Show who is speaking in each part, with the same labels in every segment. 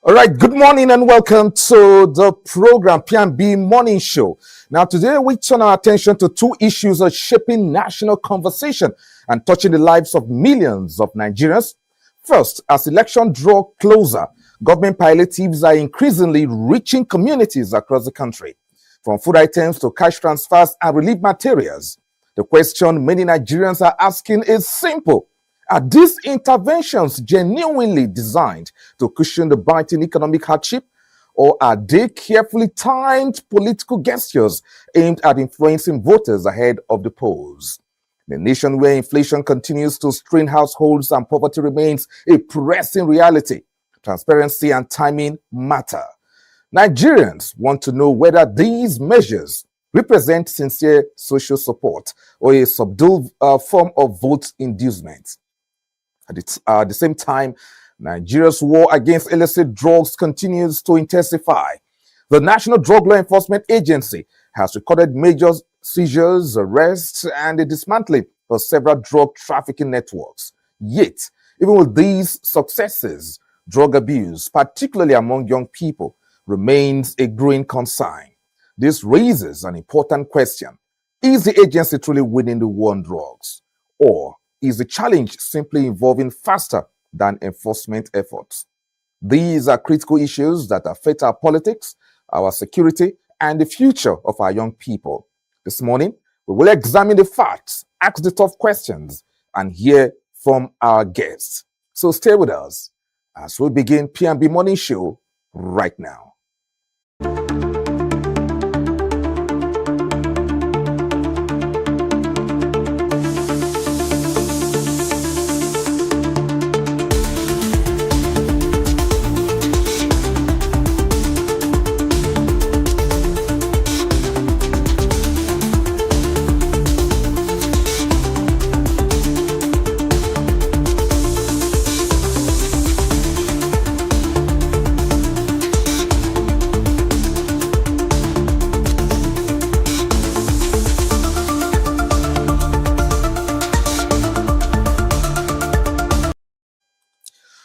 Speaker 1: All right, good morning and welcome to the program P&B Morning Show. Now, today we turn our attention to two issues of shaping national conversation and touching the lives of millions of Nigerians. First, as election draw closer, government palliatives are increasingly reaching communities across the country, from food items to cash transfers and relief materials. The question many Nigerians are asking is simple. Are these interventions genuinely designed to cushion the biting economic hardship, or are they carefully timed political gestures aimed at influencing voters ahead of the polls? In a nation where inflation continues to strain households and poverty remains a pressing reality, transparency and timing matter. Nigerians want to know whether these measures represent sincere social support or a subdued form of vote inducement. At the same time, Nigeria's war against illicit drugs continues to intensify. The National Drug Law Enforcement Agency has recorded major seizures, arrests, and the dismantling of several drug trafficking networks. Yet, even with these successes, drug abuse, particularly among young people, remains a growing concern. This raises an important question. Is the agency truly winning the war on drugs? Or is the challenge simply involving faster than enforcement efforts? These are critical issues that affect our politics, our security, and the future of our young people. This morning, we will examine the facts, ask the tough questions, and hear from our guests. So stay with us as we begin P&B Morning Show right now.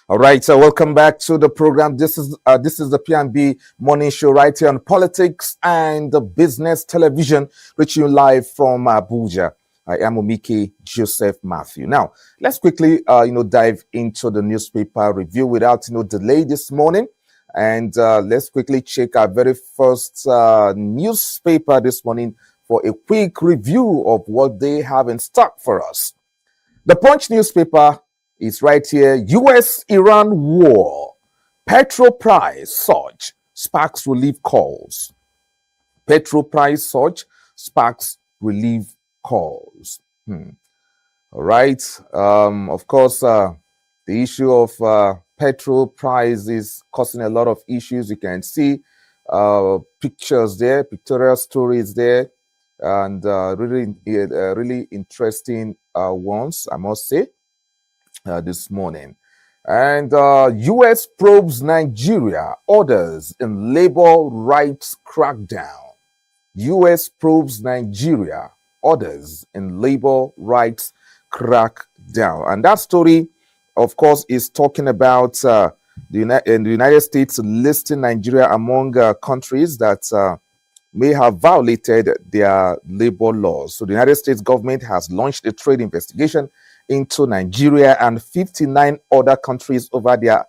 Speaker 1: All right, so welcome back to the program. This is the P&B Morning Show right here on Politics and the Business Television, reaching you live from Abuja. I am Omike Joseph Matthew. Now, let's quickly dive into the newspaper review without delay this morning, and let's quickly check our very first newspaper this morning for a quick review of what they have in stock for us. The Punch newspaper is right here. U.S.-Iran war. Petrol price surge sparks relief calls. Petrol price surge sparks relief calls. All right. Of course, the issue of petrol price is causing a lot of issues. You can see pictures there, pictorial stories there, and really interesting ones, I must say. This morning. And U.S. probes Nigeria, orders in labor rights crackdown. U.S. probes Nigeria, orders in labor rights crackdown. And that story, of course, is talking about the United States listing Nigeria among countries that may have violated their labor laws. So the United States government has launched a trade investigation into Nigeria and 59 other countries over their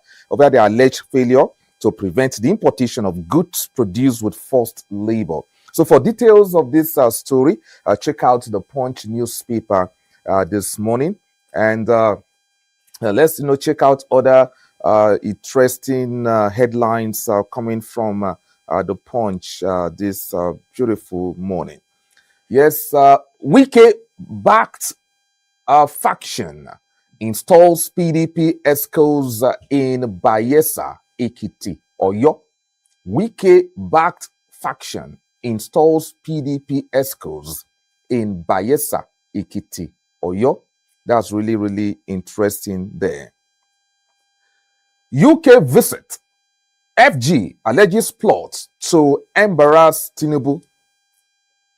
Speaker 1: alleged failure to prevent the importation of goods produced with forced labor. So for details of this story, check out the Punch newspaper this morning, and let's check out other interesting headlines coming from the Punch this beautiful morning. Yes, Wike backed faction installs PDP escorts in Bayelsa, Ekiti, Oyo. Wike-backed faction installs PDP escorts in Bayelsa, Ekiti, Oyo. That's really, really interesting there. UK visit. FG alleges plot to embarrass Tinubu.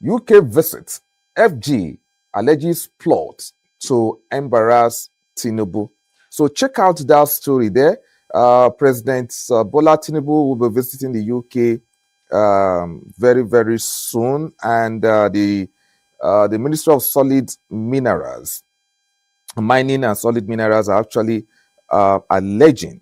Speaker 1: UK visit. FG alleges plot to embarrass Tinubu. So check out that story there. President Bola Tinubu will be visiting the UK very, very soon, and the Ministry of Solid Minerals, Mining and Solid Minerals, are actually alleging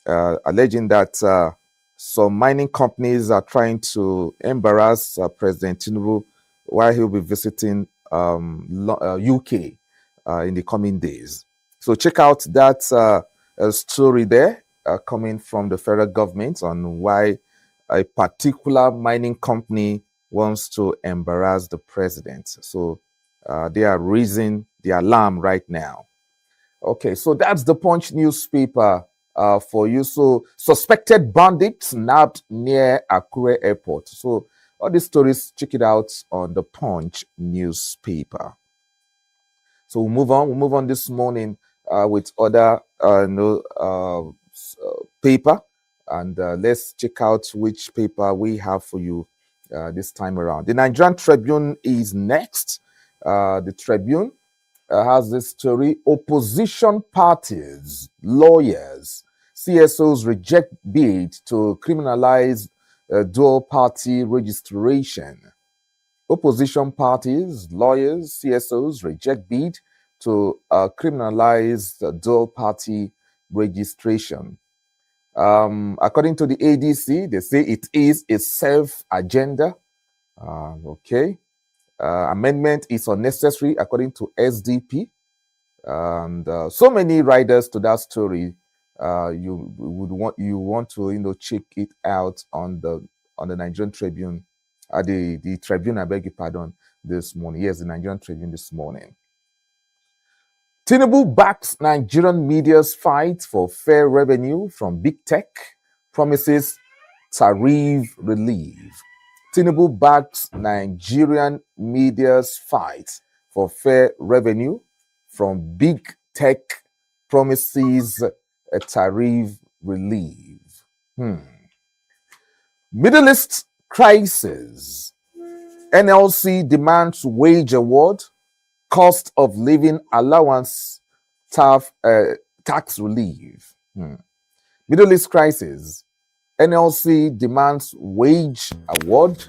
Speaker 1: that some mining companies are trying to embarrass President Tinubu while he'll be visiting UK in the coming days. So check out that story there coming from the federal government on why a particular mining company wants to embarrass the president. So they are raising the alarm right now. Okay, so that's the Punch newspaper for you. So, suspected bandits nabbed near Akure Airport. So, all these stories, check it out on the Punch newspaper. So, we'll move on. We'll move on this morning with other paper. And let's check out which paper we have for you this time around. The Nigerian Tribune is next. The Tribune has this story: opposition parties, lawyers, CSOs reject bid to criminalize dual party registration. Opposition parties, lawyers, CSOs reject bid to criminalize dual party registration. According to the ADC, they say it is a self agenda. Okay. Amendment is unnecessary according to SDP, and so many riders to that story. You want to check it out on the Nigerian Tribune, the Tribune, I beg your pardon, this morning. Yes, the Nigerian Tribune this morning. Tinubu backs Nigerian media's fight for fair revenue from big tech, promises tariff relief. Tinubu backs Nigerian media's fight for fair revenue from big tech, promises a tariff relief. Middle East crisis. NLC demands wage award, cost of living allowance, tax relief. Middle East crisis. NLC demands wage award,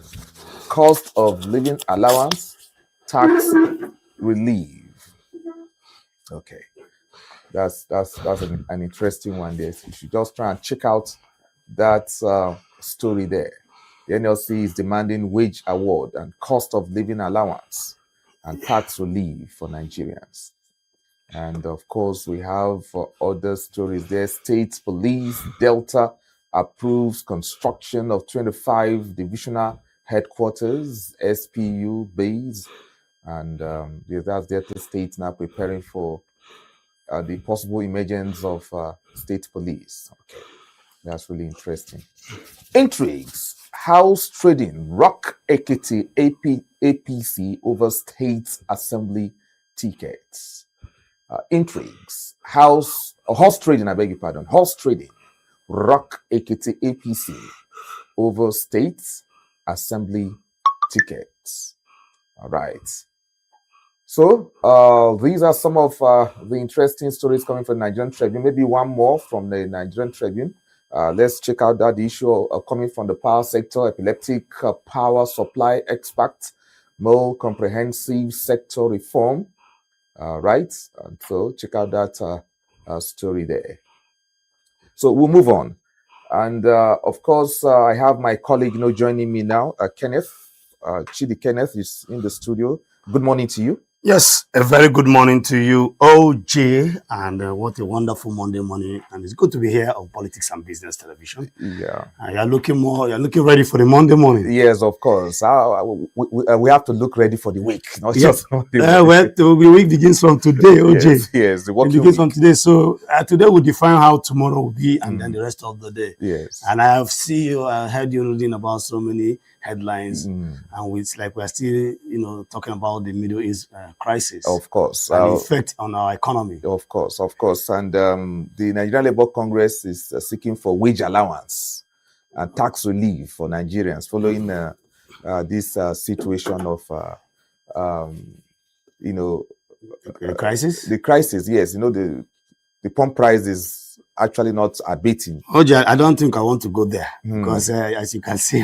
Speaker 1: cost of living allowance, tax relief. Okay, that's an interesting one there. So you should just try and check out that story there. The NLC is demanding wage award and cost of living allowance and tax relief for Nigerians. And of course, we have other stories there. State Police Delta approves construction of 25 divisional headquarters, SPU base, and that's Delta State now preparing for the possible emergence of state police. Okay, that's really interesting. Intrigues. House trading rock Ekiti APC over state assembly tickets. Intrigues. Horse trading, I beg your pardon. Horse trading rock Ekiti APC over state assembly tickets. All right. So these are some of the interesting stories coming from the Nigerian Tribune. Maybe one more from the Nigerian Tribune. Let's check out that issue coming from the power sector. Epileptic power supply expert, more comprehensive sector reform. Right. So check out that story there. So we'll move on. And of course, I have my colleague joining me now, Kenneth. Chidi Kenneth is in the studio. Good morning to you.
Speaker 2: Yes, a very good morning to you, OJ, and what a wonderful Monday morning. And it's good to be here on Politics and Business Television.
Speaker 1: Yeah.
Speaker 2: You're looking ready for the Monday morning.
Speaker 1: Yes, of course. We have to look ready for the week, not
Speaker 2: yes.
Speaker 1: just Monday.
Speaker 2: Well, the week begins from today, OJ.
Speaker 1: Yes,
Speaker 2: the working begins from today. So today will define how tomorrow will be, and then the rest of the day.
Speaker 1: Yes.
Speaker 2: And I have heard you reading about so many headlines, and it's like we're still, talking about the Middle East crisis.
Speaker 1: Of course.
Speaker 2: And the effect on our economy.
Speaker 1: Of course. And the Nigerian Labour Congress is seeking for wage allowance and tax relief for Nigerians following this situation of,
Speaker 2: the crisis?
Speaker 1: The crisis, yes. The pump prices actually not abating.
Speaker 2: OJ, I don't think I want to go there because as you can see,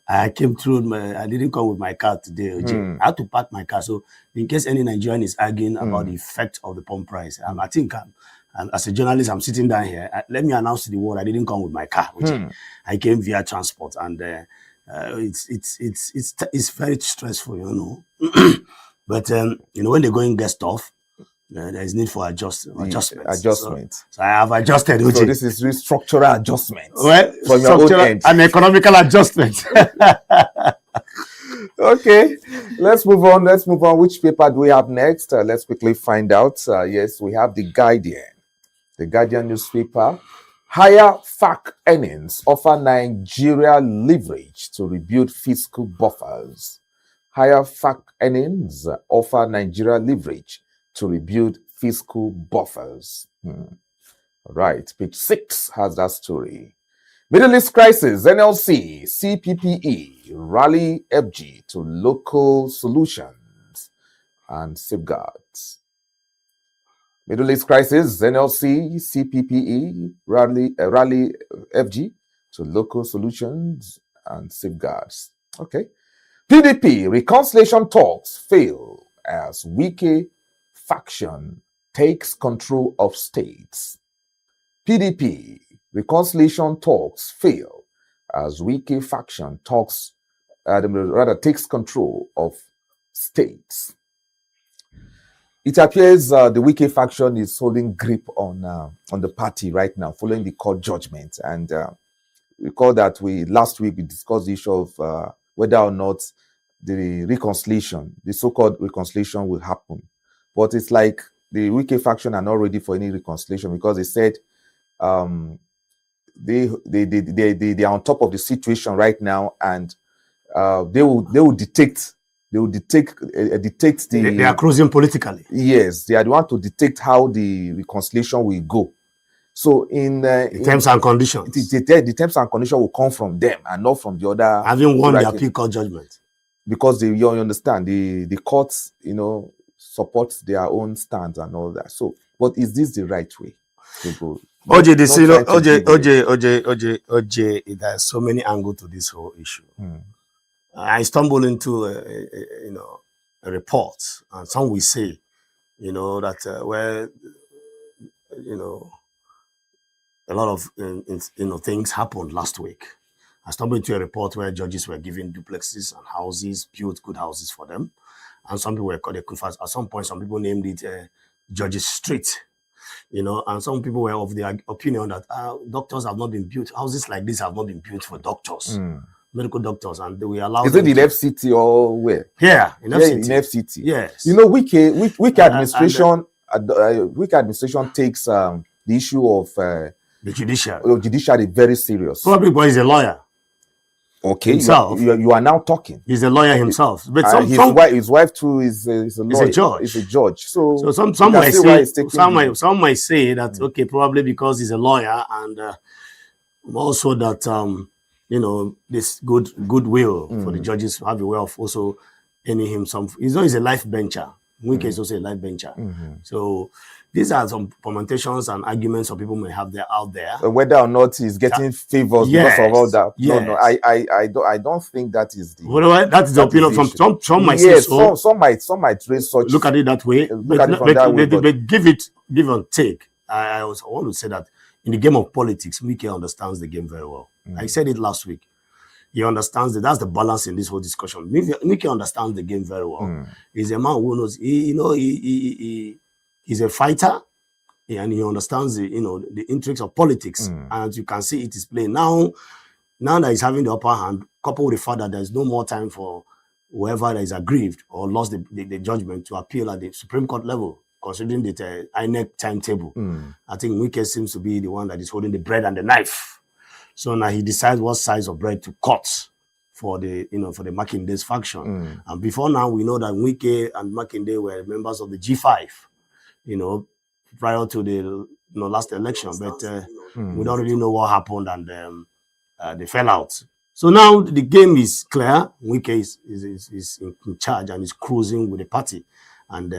Speaker 2: I came through. I didn't come with my car today, OJ. I had to park my car. So in case any Nigerian is arguing about the effect of the pump price, I think as a journalist, I'm sitting down here. Let me announce to the world I didn't come with my car, OJ. I came via transport, and it's very stressful, you know. But you know, when they go and get stuff, there is need for adjustment. So I have adjusted.
Speaker 1: So this is really structural adjustment.
Speaker 2: Well,
Speaker 1: from your own end.
Speaker 2: And economical adjustment.
Speaker 1: Okay, let's move on. Which paper do we have next? Let's quickly find out. Yes, we have the Guardian newspaper. Higher FAC earnings offer Nigeria leverage to rebuild fiscal buffers. Higher FAC earnings offer Nigeria leverage to rebuild fiscal buffers. Right, page 6 has that story. Middle East crisis, NLC, CPPE, rally FG to local solutions and safeguards. Middle East crisis, NLC, CPPE, rally FG to local solutions and safeguards. Okay. PDP, reconciliation talks fail as Wike faction takes control of states. PDP, reconciliation talks fail as Wike faction takes control of states. It appears the Wike faction is holding grip on the party right now, following the court judgment. And recall that last week we discussed the issue of whether or not the so-called reconciliation will happen. But it's like the Wike faction are not ready for any reconciliation because they said they are on top of the situation right now, and they will detect the.
Speaker 2: They are cruising politically.
Speaker 1: Yes, they are the one to detect how the reconciliation will go. So the
Speaker 2: terms and conditions,
Speaker 1: the terms and conditions will come from them and not from the other.
Speaker 2: Having won the appeal court judgment,
Speaker 1: because you understand the courts, support their own stance and all that. So, but is this the right way to go?
Speaker 2: OJ, there's so many angles to this whole issue. I stumbled into a report, and some will say, that where a lot of things happened last week. I stumbled into a report where judges were given duplexes and houses, built good houses for them, and some people were called at some point. Some people named it Judges Street. And some people were of the opinion that doctors have not been built. Houses like this have not been built for doctors, medical doctors, and they were allowed.
Speaker 1: Is it in FCT or where?
Speaker 2: Yeah, in FCT.
Speaker 1: In FCT.
Speaker 2: Yes.
Speaker 1: Wike administration. Wike administration takes the issue of the judiciary very serious.
Speaker 2: Probably because he's a lawyer.
Speaker 1: Okay,
Speaker 2: himself.
Speaker 1: You are now talking.
Speaker 2: He's a lawyer himself, but
Speaker 1: his wife too is a lawyer. Is a judge. So
Speaker 2: some might say that okay, probably because he's a lawyer, and also that this goodwill for the judges have a way of also earning him some. He's a life bencher. Wike is also a life bencher. So these are some permutations and arguments some people may have out there.
Speaker 1: Whether or not he's getting favors because of all that. Yes. No, I don't think that is the.
Speaker 2: Well, that's the opinion from some might say so.
Speaker 1: Some might raise such.
Speaker 2: Look at it that way. But give and take. I also want to say that in the game of politics, Wike understands the game very well. I said it last week. He understands that's the balance in this whole discussion. Wike understands the game very well. He's a man who knows. He's a fighter, and he understands the intrigues of politics. And as you can see, it is playing now that he's having the upper hand, coupled with the fact that there's no more time for whoever that is aggrieved or lost the judgment to appeal at the Supreme Court level, considering the INEC timetable. I think Wike seems to be the one that is holding the bread and the knife. So now he decides what size of bread to cut for the Makinde's faction. And before now, we know that Wike and Makinde were members of the G5, prior to the last election. But we don't really know what happened, and they fell out. So now the game is clear. Wike is in charge and is cruising with the party. and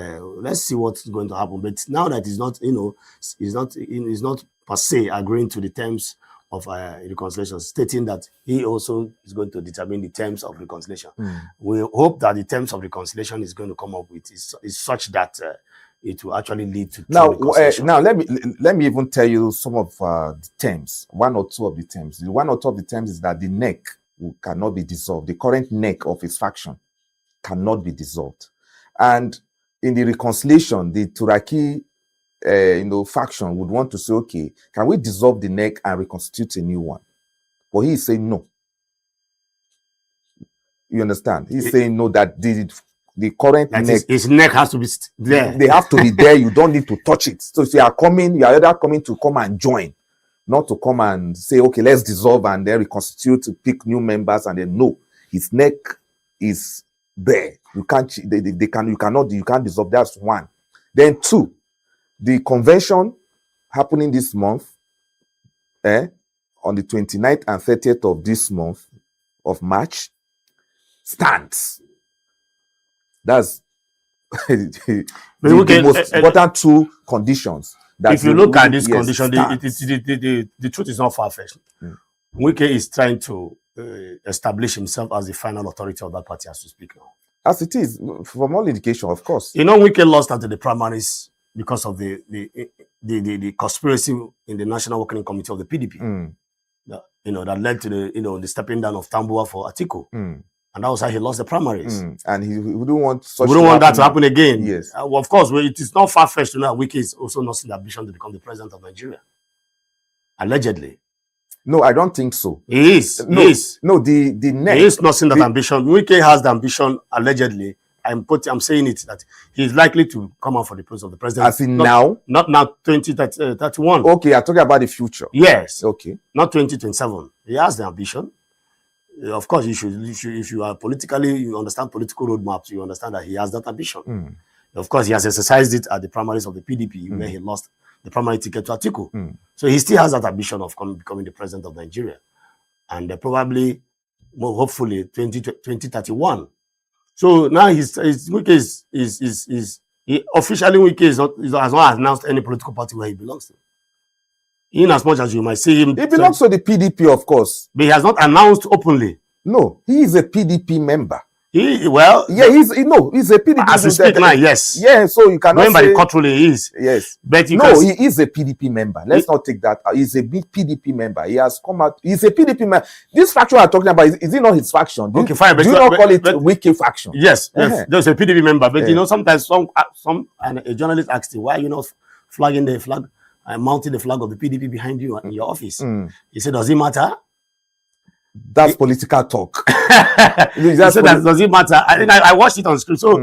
Speaker 2: let's see what's going to happen. But now that he's not, he's not per se agreeing to the terms of reconciliation, stating that he also is going to determine the terms of reconciliation. We hope that the terms of reconciliation is going to come up with is such that it will actually lead to
Speaker 1: now.
Speaker 2: Now,
Speaker 1: let me even tell you some of the terms. One or two of the terms. One or two of the terms is that the neck cannot be dissolved. The current neck of his faction cannot be dissolved, and in the reconciliation, the Turaki faction would want to say, okay, can we dissolve the neck and reconstitute a new one? But he is saying no. You understand? He's saying no, that the current neck,
Speaker 2: his neck has to be there.
Speaker 1: They have to be there. You don't need to touch it. So if you are either coming to come and join, not to come and say, okay, let's dissolve and then reconstitute to pick new members, and then no, his neck is there. You can't, you can't dissolve. That's one. Then two, the convention happening this month, on the 29th and 30th of this month of March, stands. That's the most important two conditions.
Speaker 2: If you look at this condition, the truth is not far-fetched. Wike is trying to establish himself as the final authority of that party as we speak now.
Speaker 1: As it is, from all indication, of course.
Speaker 2: Wike lost after the primaries because of the conspiracy in the National Working Committee of the PDP. That led to the stepping down of Tambuwa for Atiku. And that was how he lost the primaries.
Speaker 1: And he wouldn't want
Speaker 2: that to happen again.
Speaker 1: Yes.
Speaker 2: Of course, it is not far-fetched to know that Wike is also not in the ambition to become the president of Nigeria. Allegedly.
Speaker 1: No, I don't think so.
Speaker 2: He is.
Speaker 1: No,
Speaker 2: he is.
Speaker 1: No, the next.
Speaker 2: He is not in that ambition. Wike has the ambition, allegedly. I'm saying it, that he's likely to come out for the post of the president.
Speaker 1: As in now?
Speaker 2: Not now, 2031.
Speaker 1: Okay, you're talking about the future.
Speaker 2: Yes.
Speaker 1: Okay.
Speaker 2: Not 2027. He has the ambition. Of course, if you are politically, you understand political roadmaps, you understand that he has that ambition. Of course, he has exercised it at the primaries of the PDP, where he lost the primary ticket to Atiku. So he still has that ambition of becoming the president of Nigeria. And probably, hopefully, 2031. So now Wike has not announced any political party where he belongs to. In as much as you might see him,
Speaker 1: he belongs to the PDP, of course,
Speaker 2: but he has not announced openly.
Speaker 1: No, he is a PDP member.
Speaker 2: He's a
Speaker 1: PDP.
Speaker 2: As we speak now, yes.
Speaker 1: Yeah, so you cannot
Speaker 2: remember the court ruling he is.
Speaker 1: Yes,
Speaker 2: but
Speaker 1: he is a PDP member. Let's not take that. He's a big PDP member. He has come out. He's a PDP member. This faction I'm talking about, is it not his faction?
Speaker 2: Okay, fine.
Speaker 1: Do you not call it Wike faction?
Speaker 2: Yes, there's a PDP member. But sometimes a journalist asked him, why are you not flagging the flag? Mounting the flag of the PDP behind you in your office. He said, does it matter?
Speaker 1: That's political talk.
Speaker 2: He said, does it matter? I watched it on screen. So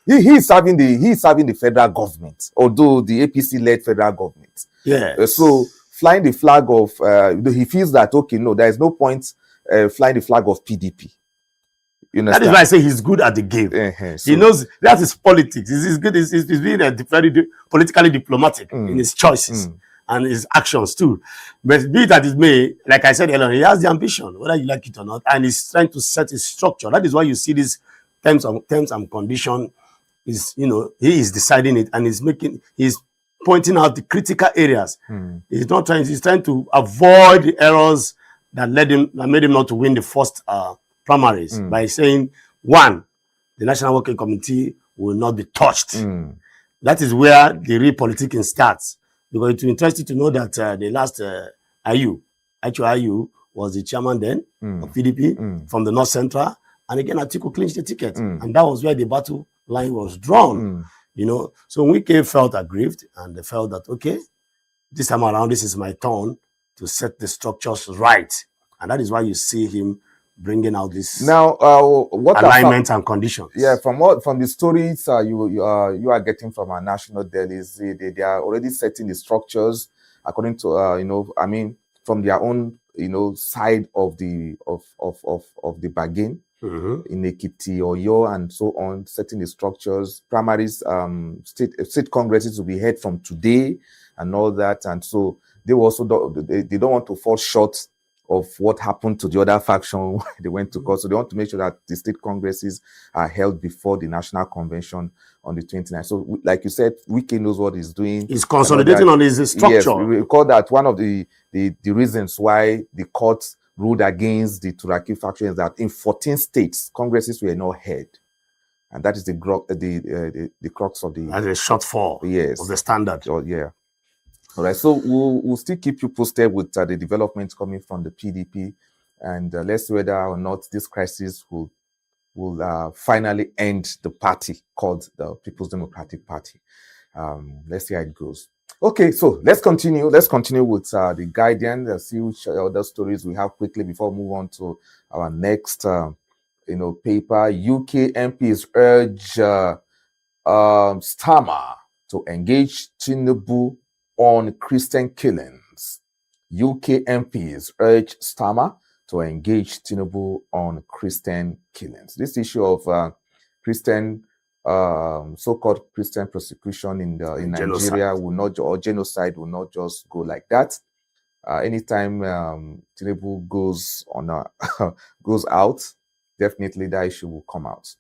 Speaker 1: he's serving the federal government, although the APC-led federal government.
Speaker 2: Yeah.
Speaker 1: So flying the flag of, he feels that, okay, no, there is no point flying the flag of PDP.
Speaker 2: That is why I say he's good at the game.
Speaker 1: So
Speaker 2: he knows that is politics. He's good. He's being very politically diplomatic in his choices and his actions too. But be that it may, like I said earlier, he has the ambition, whether you like it or not, and he's trying to set his structure. That is why you see these terms and condition. He is deciding it, and he's pointing out the critical areas. He's trying to avoid the errors that made him not to win the first primaries by saying, one, the National Working Committee will not be touched. That is where the real politicking starts. Because it's interesting to know that the last IU was the chairman then of PDP from the North Central. And again, Atiku clinched the ticket. And that was where the battle line was drawn. So Wike felt aggrieved, and they felt that, okay, this time around, this is my turn to set the structures right. And that is why you see him bringing out this what alignment and conditions.
Speaker 1: Yeah, from the stories you are getting from our national dailies, they are already setting the structures according to from their own side of the bargain in Ekiti, Oyo, and so on, setting the structures. Primaries, state congresses will be held from today and all that, and so they also they don't want to fall short of what happened to the other faction. They went to court. So they want to make sure that the state congresses are held before the national convention on the 29th. So like you said, Wike knows what he's doing.
Speaker 2: He's consolidating on his structure.
Speaker 1: Yes, we recall that one of the reasons why the court ruled against the Turaki faction is that in 14 states, congresses were not held. And that is the crux of the...
Speaker 2: As a shortfall,
Speaker 1: yes,
Speaker 2: of the standard.
Speaker 1: Oh, yeah. All right, so we'll still keep you posted with the developments coming from the PDP, and let's see whether or not this crisis will finally end the party called the People's Democratic Party. Let's see how it goes. Okay, so let's continue. Let's continue with the Guardian. Let's see which other stories we have quickly before we move on to our next, paper. UK MPs urge Starmer to engage Tinubu on Christian killings. UK MPs urge Starmer to engage Tinubu on Christian killings. This issue of Christian, so-called Christian persecution in Nigeria will not, or genocide will not just go like that. Anytime Tinubu goes out, definitely that issue will come out.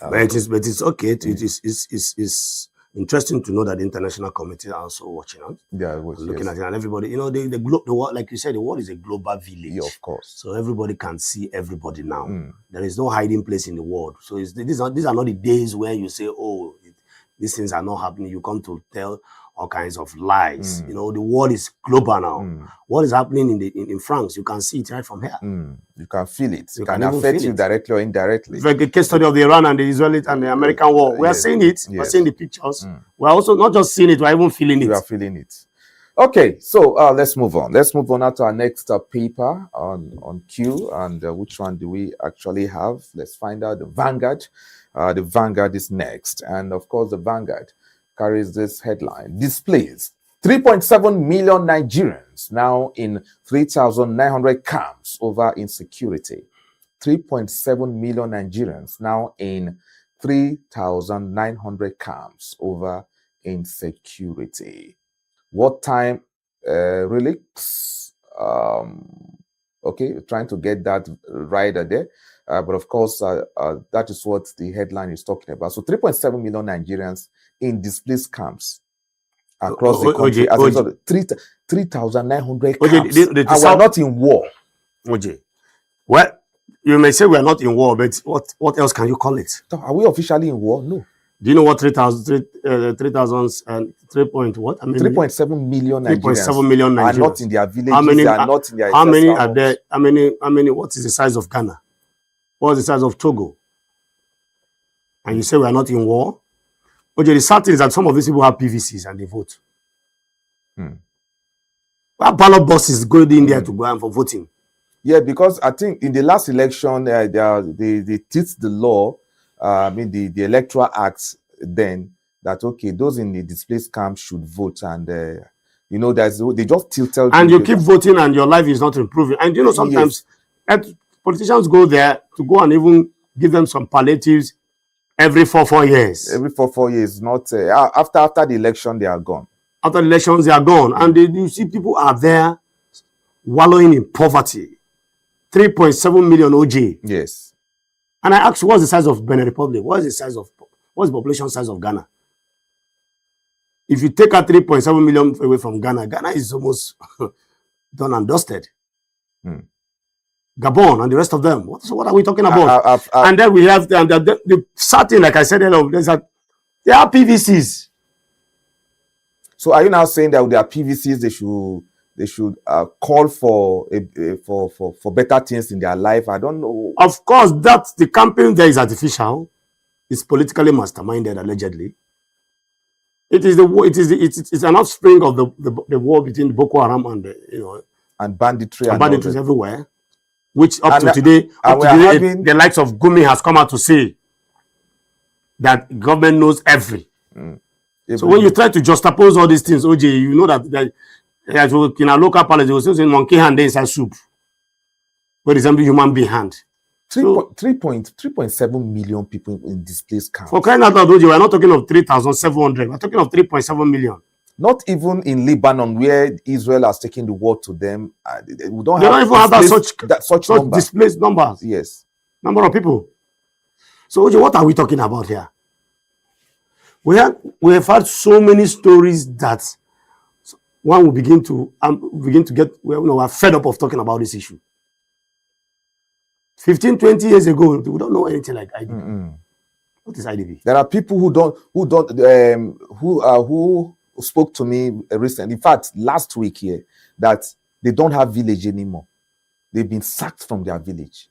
Speaker 2: But it's okay. It's interesting to know that the international community are also watching out.
Speaker 1: Yeah,
Speaker 2: looking at it, and everybody, the world, like you said, the world is a global village.
Speaker 1: Yeah, of course.
Speaker 2: So everybody can see everybody now. There is no hiding place in the world. So these are not the days where you say, oh, these things are not happening. You come to tell all kinds of lies. The world is global now. What is happening in France? You can see it right from here.
Speaker 1: You can feel it. It can affect you directly or indirectly.
Speaker 2: It's like the case study of the Iran and the Israeli and the American war. We are seeing it. We're seeing the pictures. We're also not just seeing it, we're even feeling it.
Speaker 1: We are feeling it. Okay, so let's move on. Let's move on now to our next paper on Q. And which one do we actually have? Let's find out. The Vanguard. The Vanguard is next. And of course, the Vanguard carries this headline: displays 3.7 million Nigerians now in 3,900 camps over insecurity. 3.7 million Nigerians now in 3,900 camps over insecurity. Wartime relics. Okay, trying to get that right there. But of course, that is what the headline is talking about. So 3.7 million Nigerians in displaced camps across the country. 3,900 camps. And we're not in war.
Speaker 2: Well, you may say we're not in war, but what else can you call it?
Speaker 1: Are we officially in war? No.
Speaker 2: Do you know what 3,000 and 3 point what? I mean,
Speaker 1: 3.7 million Nigerians
Speaker 2: 3.7 million Nigerians
Speaker 1: are not in their villages. They are not in their.
Speaker 2: How many are there? How many? What is the size of Ghana? What is the size of Togo? And you say we are not in war? Okay, the sad thing is that some of these people have PVCs and they vote. Our ballot buses go in there to go and for voting.
Speaker 1: Yeah, because I think in the last election, they teach the law. The Electoral Act then that, okay, those in the displaced camp should vote, and they just tilted.
Speaker 2: And you keep voting and your life is not improving. And sometimes politicians go there to go and even give them some palliatives every 4 years.
Speaker 1: Every 4 years, not after the election they are gone.
Speaker 2: After the elections they are gone, and you see people are there wallowing in poverty. 3.7 million OJ.
Speaker 1: Yes.
Speaker 2: And I asked, what's the size of Benin Republic? What's the population size of Ghana? If you take out 3.7 million away from Ghana, Ghana is almost done and dusted. Gabon and the rest of them. What are we talking about? And then we have the sad thing, like I said earlier, is that they are PVCs.
Speaker 1: So are you now saying that with their PVCs they should call for better things in their life? I don't know.
Speaker 2: Of course, that the campaign there is artificial. It's politically masterminded, allegedly. It's an offspring of the war between Boko Haram and
Speaker 1: and banditry
Speaker 2: everywhere. Which up to today, the likes of Gumi has come out to say that government knows every. So when you try to juxtapose all these things, OJ, you know that in a local palace, they will say monkey hand inside soup, where resemble human being hand.
Speaker 1: 3.7 million people in displaced camps.
Speaker 2: For crying out loud, OJ, we are not talking of 3,700. We are talking of 3.7 million.
Speaker 1: Not even in Lebanon, where Israel has taken the war to them. We don't
Speaker 2: They
Speaker 1: have
Speaker 2: don't even have
Speaker 1: such number.
Speaker 2: displaced numbers.
Speaker 1: Yes.
Speaker 2: Number of people. So, Ojo, what are we talking about here? We have had so many stories that one will begin to get, we're fed up of talking about this issue. 15, 20 years ago, we don't know anything like IDP. What is IDP?
Speaker 1: There are people who spoke to me recently. In fact, last week here, that they don't have village anymore. They've been sacked from their village,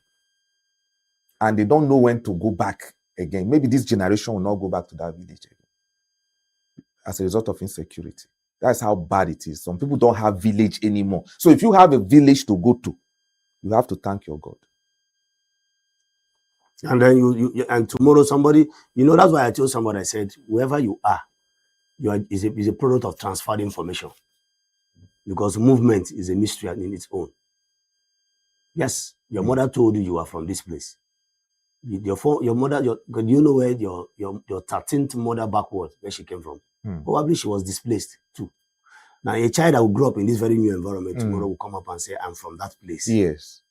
Speaker 1: and they don't know when to go back again. Maybe this generation will not go back to that village again as a result of insecurity. That's how bad it is. Some people don't have village anymore. So if you have a village to go to, you have to thank your God.
Speaker 2: And then you and tomorrow somebody, that's why I told somebody, I said, wherever you are is a product of transferred information, because movement is a mystery in its own. Yes, your mother told you are from this place. Your mother, do you know where your 13th mother backward, where she came from? Probably she was displaced too. Now a child that will grow up in this very new environment tomorrow will come up and say, I'm from that place.
Speaker 1: Yes.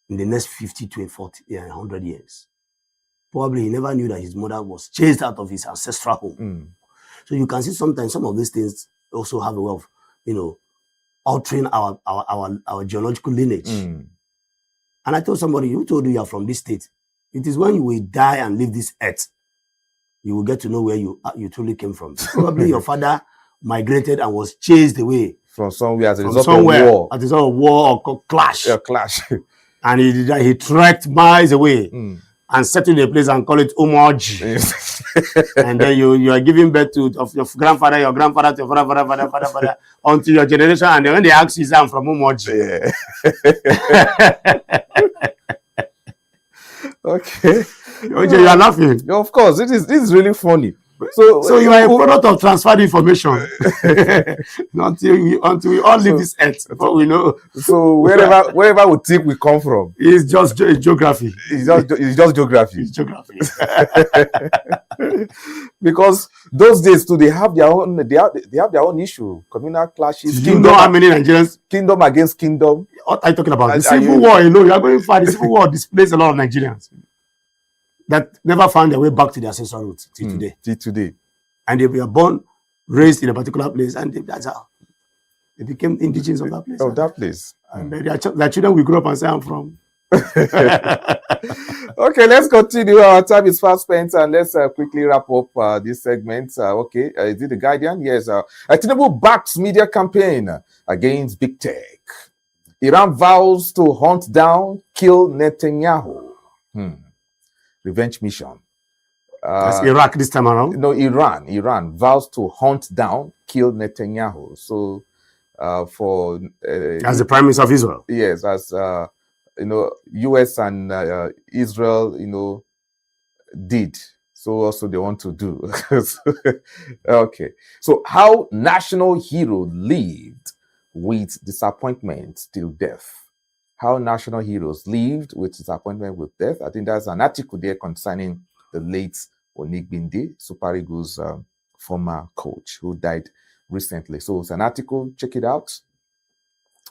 Speaker 2: In the next 50 to 40, 100 years. Probably he never knew that his mother was chased out of his ancestral home. So you can see sometimes some of these things also have a way of, altering our genealogical lineage. And I told somebody, who told you are from this state? It is when you will die and leave this earth, you will get to know where you truly came from. Probably your father migrated and was chased away
Speaker 1: from somewhere as a result of war.
Speaker 2: As a result of war or clash.
Speaker 1: A clash.
Speaker 2: And he trekked miles away and settled in a place and call it Umoji. And then you are giving birth to your grandfather to your father, until your generation. And then when they ask you, I'm from Umoji.
Speaker 1: Yeah. Okay.
Speaker 2: OJ, you are laughing.
Speaker 1: Of course, this is really funny.
Speaker 2: So you are a product of transferred information until we all leave this earth. But we know.
Speaker 1: So wherever we think we come from,
Speaker 2: it's just geography.
Speaker 1: It's just geography.
Speaker 2: It's geography.
Speaker 1: Because those days too, they have their own issue, communal clashes.
Speaker 2: Do you know how many Nigerians?
Speaker 1: Kingdom against kingdom.
Speaker 2: What are you talking about? The Civil War, you are going to find the Civil War displaced a lot of Nigerians that never found their way back to their ancestral roots till today.
Speaker 1: Till today.
Speaker 2: And they were born, raised in a particular place, and that's how they became indigenous of that place.
Speaker 1: Of that place.
Speaker 2: And their children will grow up and say, I'm from.
Speaker 1: Okay, let's continue. Our time is fast spent, and let's quickly wrap up this segment. Is it The Guardian? Yes. Tinubu backs media campaign against big tech. Iran vows to hunt down, kill Netanyahu. Revenge mission.
Speaker 2: That's Iraq this time around?
Speaker 1: No, Iran vows to hunt down, kill Netanyahu. So,
Speaker 2: as the Prime Minister of Israel.
Speaker 1: Yes, as U.S. and Israel, did. So also they want to do. Okay. So how national hero lived with disappointment till death. How national heroes lived with disappointment with death. I think there's an article there concerning the late Onigbinde, Super Eagles former coach who died recently. So it's an article, check it out.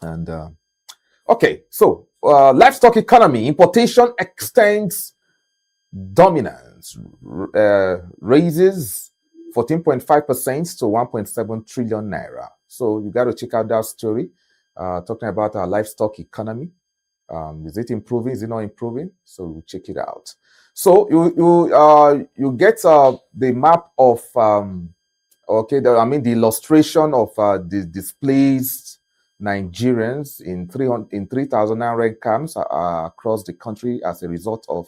Speaker 1: And okay, so livestock economy, importation extends dominance, raises 14.5% to 1.7 trillion naira. So you got to check out that story, talking about our livestock economy. Is it improving? Is it not improving? So we'll check it out. So you get the map of the illustration of the displaced Nigerians in 3,900 camps across the country as a result of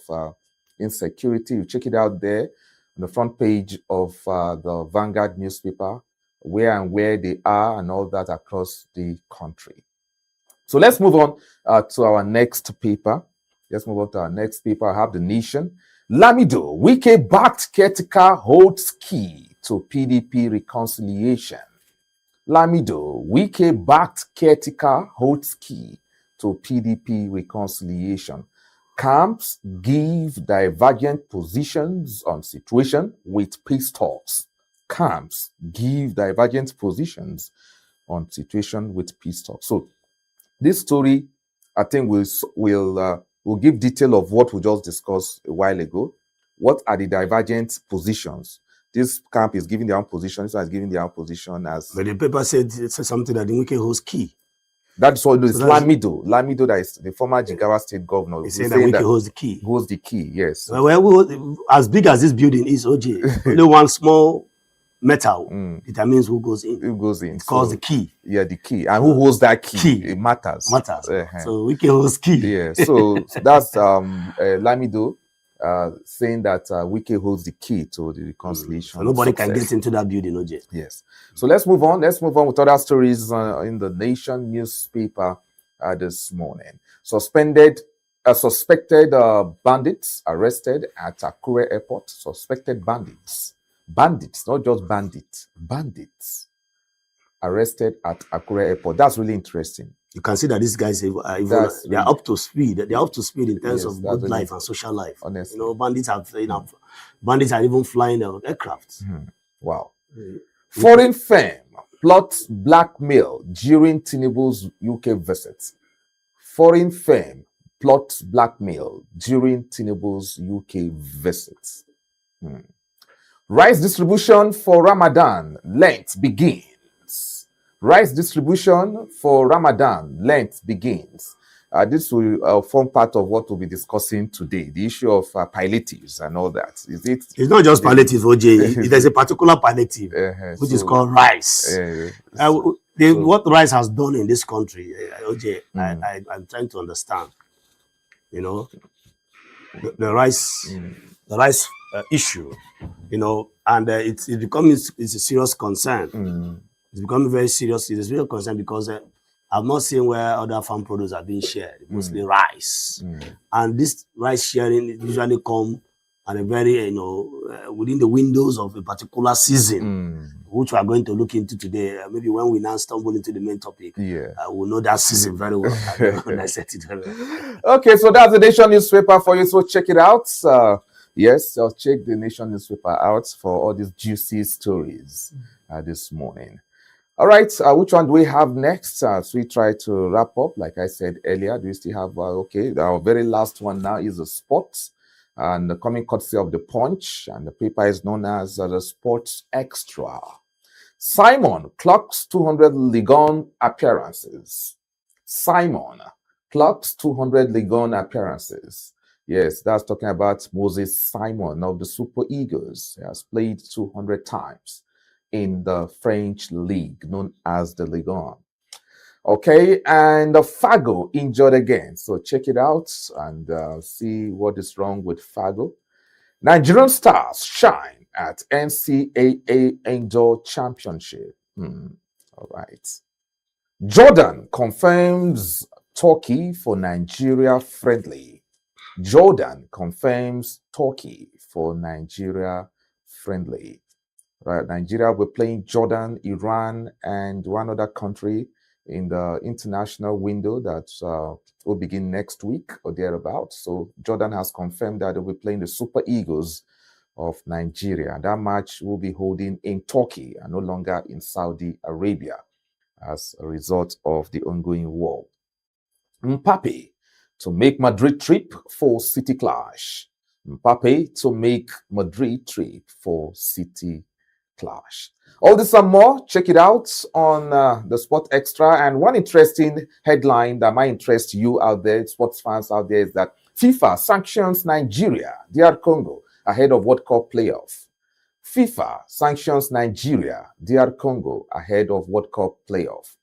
Speaker 1: insecurity. You check it out there on the front page of the Vanguard newspaper, where they are and all that across the country. So let's move on to our next paper. I have The Nation. Lamido, Wike-backed caretaker holds key to PDP reconciliation. Lamido, Wike-backed caretaker holds key to PDP reconciliation. Camps give divergent positions on situation with peace talks. camps give divergent positions on situation with peace talk. So this story, I think, will give detail of what we just discussed a while ago. What are the divergent positions? This camp is giving their own position. This one is giving their own position as.
Speaker 2: But the paper said something that the Wike holds key.
Speaker 1: That's all. It's Lamido. Lamido, that is the former Jigawa state governor.
Speaker 2: He's saying that Wike holds the key.
Speaker 1: Holds the key, yes.
Speaker 2: Well, as big as this building is, OJ, only one small metal determines who goes in.
Speaker 1: Who goes in?
Speaker 2: It's called the key.
Speaker 1: Yeah, the key. And who holds that key? It matters.
Speaker 2: So Wike holds key.
Speaker 1: Yeah. So that's Lamido saying that Wike holds the key to the reconciliation.
Speaker 2: So nobody can get into that building, OJ.
Speaker 1: Yes. So let's move on. Let's move on with other stories in the Nation newspaper this morning. Suspected bandits arrested at Akure Airport. Suspected bandits, not just bandits, bandits arrested at Akure Airport. That's really interesting.
Speaker 2: You can see that these guys they are up to speed. They are up to speed in terms of good life and social life.
Speaker 1: Honestly,
Speaker 2: bandits are even flying aircraft.
Speaker 1: Wow. Foreign firm plots blackmail during Tinubu's UK visit. Foreign firm plots blackmail during Tinubu's UK visit. Rice distribution for Ramadan Lent begins. Rice distribution for Ramadan Lent begins. This will form part of what we'll be discussing today, the issue of palliatives and all that. It's
Speaker 2: not just palliatives, OJ. There's a particular palliative, which is called rice. What rice has done in this country, OJ, I'm trying to understand. The rice issue, and it's a serious concern. It's becoming very serious. It's a real concern because I've not seen where other farm produce are being shared, mostly rice. And this rice sharing usually come at a very, within the windows of a particular season, which we are going to look into today. Maybe when we now stumble into the main topic, we'll know that season very well.
Speaker 1: Okay, so that's the Nation newspaper for you. So check it out. Yes, so check the Nation newspaper out for all these juicy stories this morning. All right, which one do we have next? As we try to wrap up, like I said earlier, do we still have, our very last one now is the sports, and coming courtesy of the Punch, and the paper is known as the Sports Extra. Simon clocks 200 Ligue 1 appearances. Simon clocks 200 Ligue 1 appearances. Yes, that's talking about Moses Simon of the Super Eagles. He has played 200 times in the French league known as the Ligue 1. Okay, and Fago injured again. So check it out and see what is wrong with Fago. Nigerian stars shine at NCAA Indoor Championship. All right. Jordan confirms Turkey for Nigeria friendly. Jordan confirms Turkey for Nigeria friendly. Right, Nigeria will playing Jordan, Iran, and one other country in the international window that will begin next week or thereabouts. So Jordan has confirmed that they will be playing the Super Eagles of Nigeria. That match will be holding in Turkey and no longer in Saudi Arabia as a result of the ongoing war. Mbappe to make Madrid trip for City clash. Mbappe to make Madrid trip for City clash. All this and more, check it out on the Sport Extra. And one interesting headline that might interest you out there, sports fans out there, is that FIFA sanctions Nigeria, DR Congo, ahead of World Cup playoff. FIFA sanctions Nigeria, DR Congo, ahead of World Cup playoff.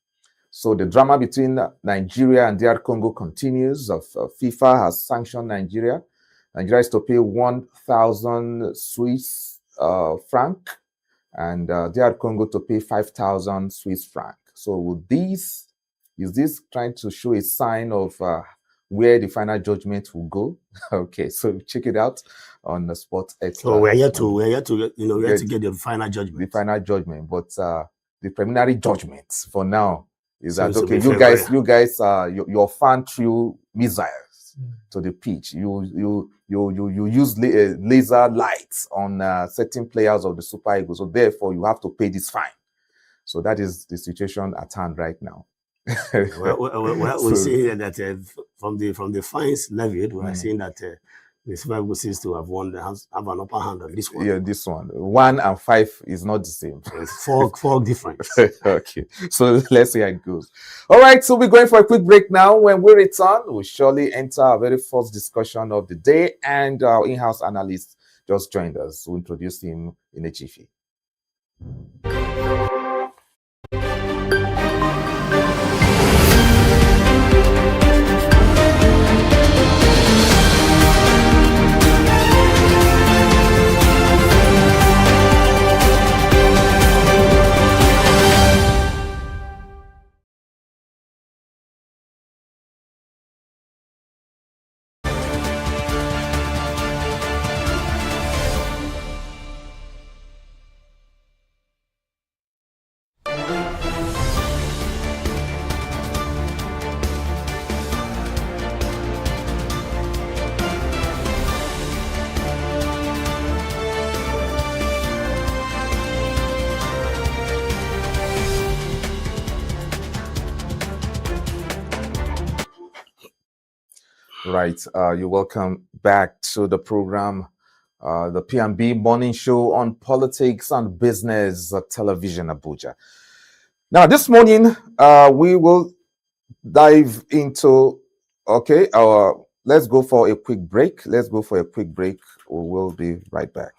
Speaker 1: So the drama between Nigeria and DR Congo continues. FIFA has sanctioned Nigeria. Nigeria is to pay 1,000 Swiss franc, and DR Congo to pay 5,000 Swiss franc. So is this trying to show a sign of where the final judgment will go? Okay, so check it out on the Sports Extra.
Speaker 2: So we're here to get the final judgment.
Speaker 1: The final judgment, but the preliminary judgment for now is that okay? You guys, your fan threw missiles to the pitch. You use laser lights on certain players of the Super Eagles, so therefore you have to pay this fine. So that is the situation at hand right now.
Speaker 2: We see that from the fines levied, we are saying that the Super Eagles seems to have an upper hand on this one.
Speaker 1: Yeah, this one. 1 and 5 is not the same.
Speaker 2: It's four difference.
Speaker 1: Okay, so let's see how it goes. All right, so we're going for a quick break now. When we return, we'll surely enter our very first discussion of the day, and our in-house analyst just joined us. We'll introduce him in a jiffy. Right, you're welcome back to the program, the P&B Morning Show on Politics and Business Television Abuja. Now, this morning, we will dive into, let's go for a quick break. We will be right back.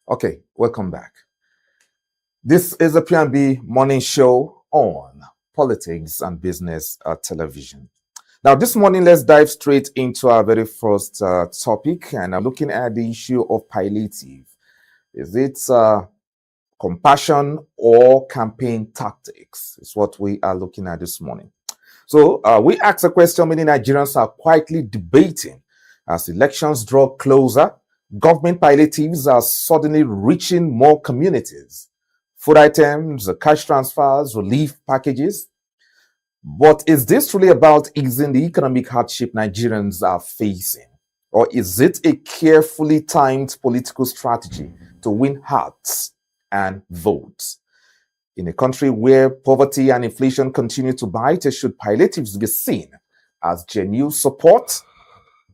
Speaker 1: Okay, welcome back. This is a P&B Morning Show on Politics and Business Television. Now, this morning, let's dive straight into our very first topic, and I'm looking at the issue of palliative. Is it compassion or campaign tactics? Is what we are looking at this morning. So we asked a question many Nigerians are quietly debating as elections draw closer. Government palliatives are suddenly reaching more communities. Food items, cash transfers, relief packages. But is this really about easing the economic hardship Nigerians are facing? Or is it a carefully timed political strategy to win hearts and votes? In a country where poverty and inflation continue to bite, should palliatives be seen as genuine support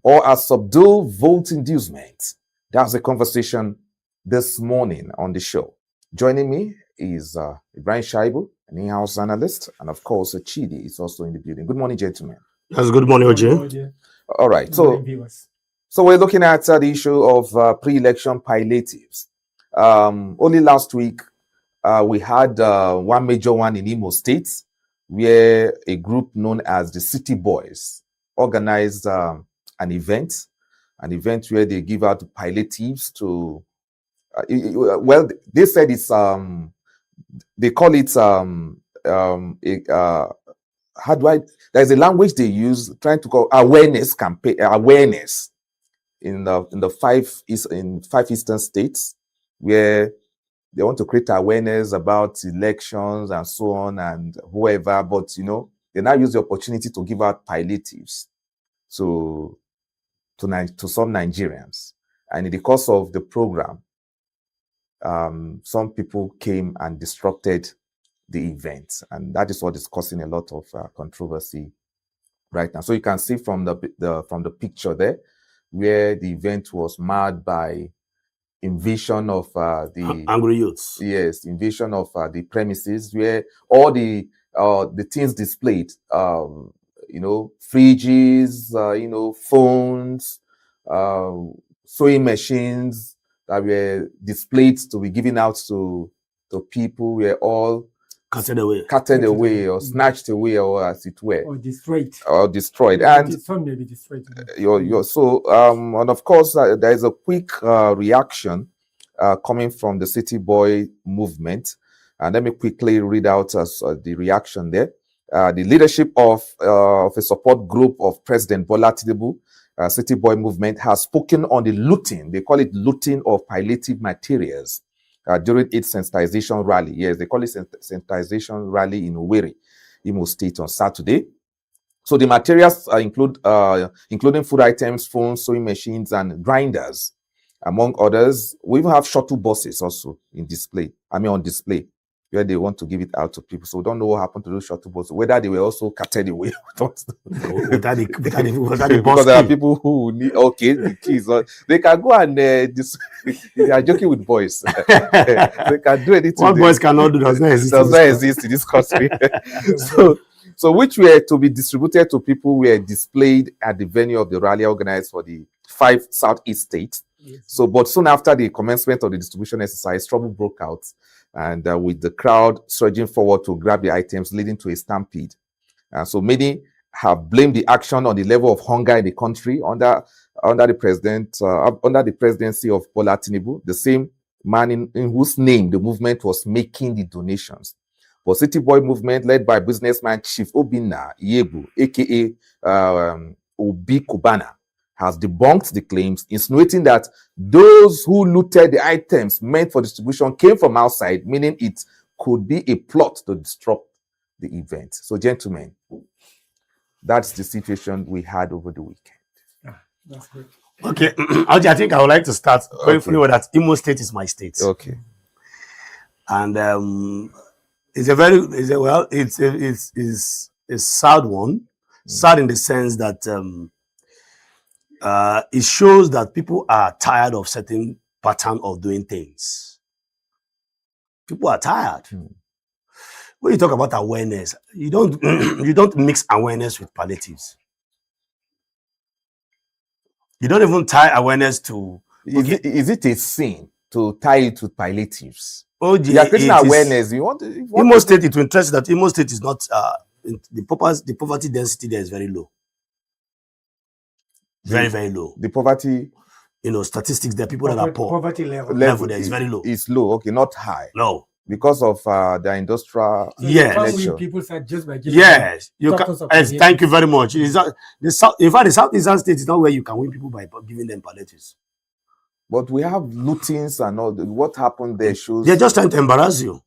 Speaker 1: or as subdued vote inducement? That's the conversation this morning on the show. Joining me is Ibrahim Shaibu, an in-house analyst, and of course, Chidi is also in the building. Good morning, gentlemen.
Speaker 2: Yes, good morning, OJ.
Speaker 1: All right, so we're looking at the issue of pre-election palliatives. Only last week, we had one major one in Imo State, where a group known as the City Boys organized an event where they give out palliatives to, they said it's, they call it, there's a language they use trying to call awareness campaign, awareness in the five eastern states, where they want to create awareness about elections and so on and whoever, but they now use the opportunity to give out palliatives to some Nigerians. And in the course of the program, some people came and disrupted the event, and that is what is causing a lot of controversy right now. So you can see from the picture there, where the event was marred by invasion of the
Speaker 2: angry youths.
Speaker 1: Yes, invasion of the premises, where all the things displayed, fridges, phones, sewing machines that were displayed to be given out to people were all
Speaker 2: carted
Speaker 1: away or snatched away, or as it were,
Speaker 3: or destroyed.
Speaker 1: And
Speaker 3: some may be destroyed.
Speaker 1: and of course there is a quick reaction coming from the City Boy movement, and let me quickly read out the reaction there. The leadership of a support group of President Bola Tinubu, City Boy movement, has spoken on the looting. They call it looting of palliative materials during its sensitization rally. Yes, they call it sensitization rally in Owerri, Imo State, on Saturday. So the materials including food items, phones, sewing machines, and grinders, among others. We even have shuttle buses also on display, where they want to give it out to people. So we don't know what happened to those shuttle buses, whether they were also carted away.
Speaker 2: Because
Speaker 1: there are people who need the keys. They can go and they are joking with boys. They can do anything.
Speaker 2: What boys cannot do does not
Speaker 1: exist in this country. So which were to be distributed to people were displayed at the venue of the rally organized for the 5 Southeast states.
Speaker 3: Yes.
Speaker 1: So, but soon after the commencement of the distribution exercise, trouble broke out, and with the crowd surging forward to grab the items, leading to a stampede. So many have blamed the action on the level of hunger in the country under the presidency of Bola Tinubu, the same man in whose name the movement was making the donations. But City Boy movement, led by businessman Chief Obinna Yebu, aka Obi Kubana, has debunked the claims, insinuating that those who looted the items meant for distribution came from outside, meaning it could be a plot to disrupt the event. So, gentlemen, that's the situation we had over the weekend.
Speaker 3: That's good.
Speaker 2: Okay, I think I would like to start going through that Imo State is my state.
Speaker 1: Okay.
Speaker 2: And it's a sad one. Sad in the sense that it shows that people are tired of certain pattern of doing things. People are tired. When you talk about awareness, you don't you don't mix awareness with palliatives. You don't even tie awareness to.
Speaker 1: Is it a sin to tie it with palliatives?
Speaker 2: Oh,
Speaker 1: you are creating awareness.
Speaker 2: Imo State, it will interest that Imo State is not the poverty density there is very low. Very, very low.
Speaker 1: The poverty,
Speaker 2: statistics there, people that are poor.
Speaker 3: Poverty level
Speaker 2: there is very low.
Speaker 1: It's low, okay, not high.
Speaker 2: No.
Speaker 1: Because of the industrial
Speaker 3: nature. People said just by giving
Speaker 2: thank you very much. In fact, the Southeastern state is not where you can win people by giving them palliatives.
Speaker 1: But we have lootings and all. What happened there shows
Speaker 2: they're just trying to embarrass you.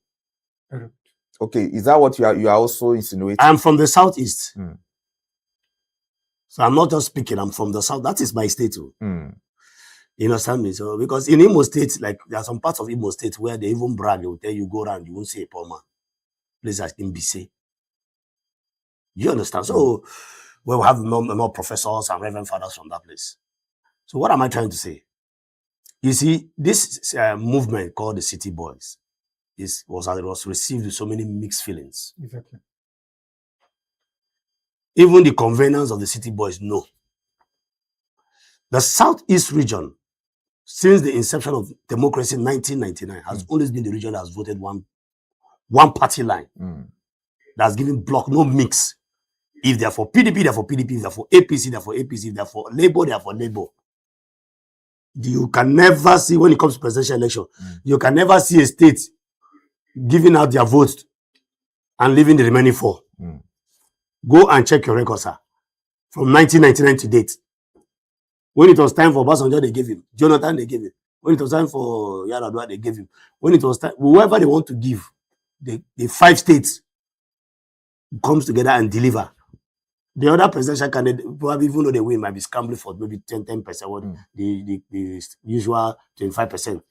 Speaker 1: Okay, is that what you are also insinuating?
Speaker 2: I'm from the Southeast. So I'm not just speaking, I'm from the South. That is my state too. You understand me? So because in Imo State, like there are some parts of Imo State where they even brag, they will tell you go around, you won't see a poor man. Places like Mbise. You understand? So we'll have more professors and reverend fathers from that place. So what am I trying to say? You see, this movement called the City Boys was received with so many mixed feelings.
Speaker 3: Exactly.
Speaker 2: Even the conveners of the City Boys know. The Southeast region, since the inception of democracy in 1999, has always been the region that has voted one party line. That's giving block, no mix. If they're for PDP, they're for PDP. If they're for APC, they're for APC. If they're for Labour, they're for Labour. You can never see, when it comes to presidential election, you can never see a state giving out their votes and leaving the remaining 4. Go and check your records, sir. From 1999 to date. When it was time for Obasanjo, they gave him. Jonathan, they gave him. When it was time for Yar'Adua, they gave him. When it was time, whoever they want to give, the 5 states comes together and deliver. the other presidential candidate, probably even though they win, might be scrambling for maybe 10%, or the usual 25%.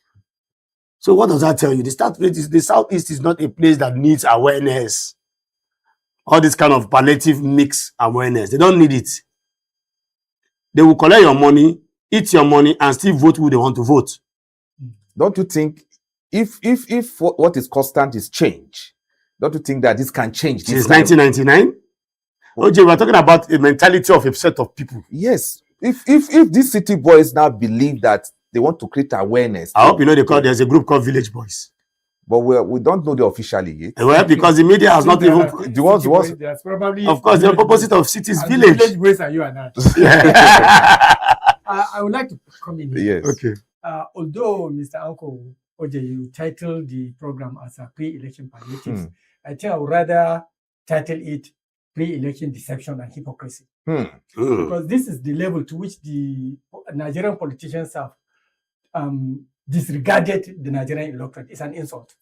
Speaker 2: So what does that tell you? The Southeast is not a place that needs awareness. All this kind of palliative mix awareness. They don't need it. They will collect your money, eat your money, and still vote who they want to vote.
Speaker 1: Don't you think if what is constant is change, don't you think that this can change?
Speaker 2: Since 1999? OJ, we're talking about a mentality of a set of people.
Speaker 1: Yes. If these city boys now believe that they want to create awareness.
Speaker 2: I hope you know there's a group called Village Boys.
Speaker 1: But we don't know the officially yet.
Speaker 2: Well, because the media has not even...
Speaker 1: The ones...
Speaker 3: Probably
Speaker 2: of course, the opposite of cities, village.
Speaker 3: Village boys are you and I. I would like to come in here.
Speaker 1: Yes.
Speaker 2: Okay.
Speaker 3: Although, Mr. Uncle OJ, you titled the program as a pre-election palliatives, I think I would rather title it pre-election deception and hypocrisy. Because this is the level to which the Nigerian politicians have disregarded the Nigerian electorate. It's an insult.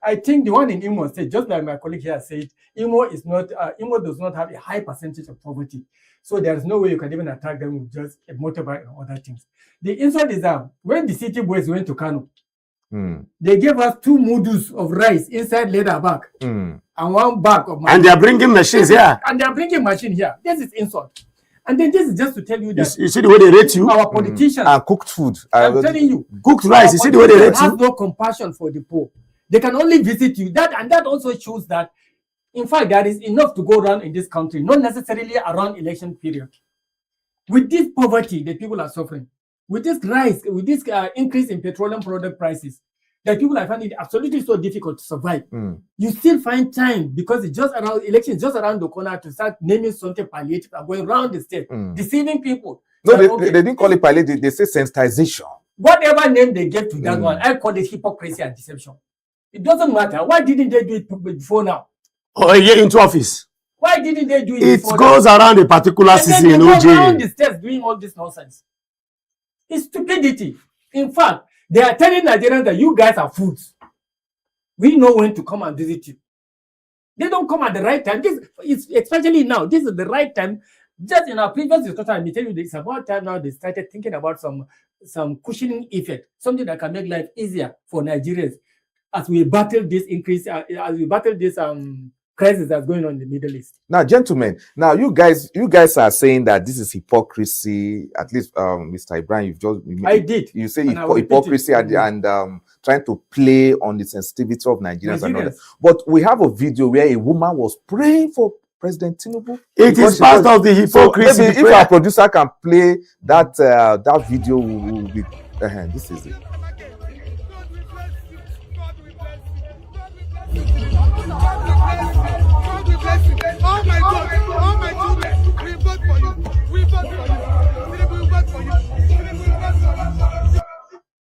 Speaker 3: I think the one in Imo State, just like my colleague here said, Imo does not have a high percentage of poverty. So there's no way you can even attack them with just a motorbike and other things. The insult is that when the city boys went to Kano, they gave us 2 mudus of rice inside leather bag and 1 bag of money.
Speaker 2: And they are bringing machines here.
Speaker 3: And they are bringing machine here. This is insult. And then this is just to tell you that
Speaker 2: you see the way they rate you.
Speaker 3: Our politicians
Speaker 1: and cooked food.
Speaker 3: I'm telling you,
Speaker 2: cooked rice. You see the way they rate you.
Speaker 3: Have no compassion for the poor. They can only visit you. That also shows that, in fact, there is enough to go around in this country, not necessarily around election period. With this poverty that people are suffering, with this rise, with this increase in petroleum product prices, that people are finding it absolutely so difficult to survive. You still find time, because it's just around elections, just around the corner, to start naming something palliative and going around the state, deceiving people.
Speaker 1: No, they didn't call it palliative. They say sensitization.
Speaker 3: Whatever name they gave to that one, I call it hypocrisy and deception. It doesn't matter. Why didn't they do it before now?
Speaker 2: Oh, a year into office.
Speaker 3: Why didn't they do it before?
Speaker 2: It goes around a particular season in OJ.
Speaker 3: They go around the states doing all this nonsense. It's stupidity. In fact, they are telling Nigerians that you guys are fools. We know when to come and visit you. They don't come at the right time. Especially now, this is the right time. Just in our previous discussion, I tell you, it's about time now they started thinking about some cushioning effect, something that can make life easier for Nigerians as we battle this increase, as we battle this crisis that's going on in the Middle East.
Speaker 1: Now, gentlemen, now you guys are saying that this is hypocrisy. At least, Mr. Ibrahim, you say hypocrisy and trying to play on the sensitivity of Nigerians and all that. But we have a video where a woman was praying for President Tinubu.
Speaker 2: It is part of the hypocrisy.
Speaker 1: So maybe if our producer can play that video, will be. This is it.
Speaker 4: Oh my children, we vote for you. We vote for you. We vote for you.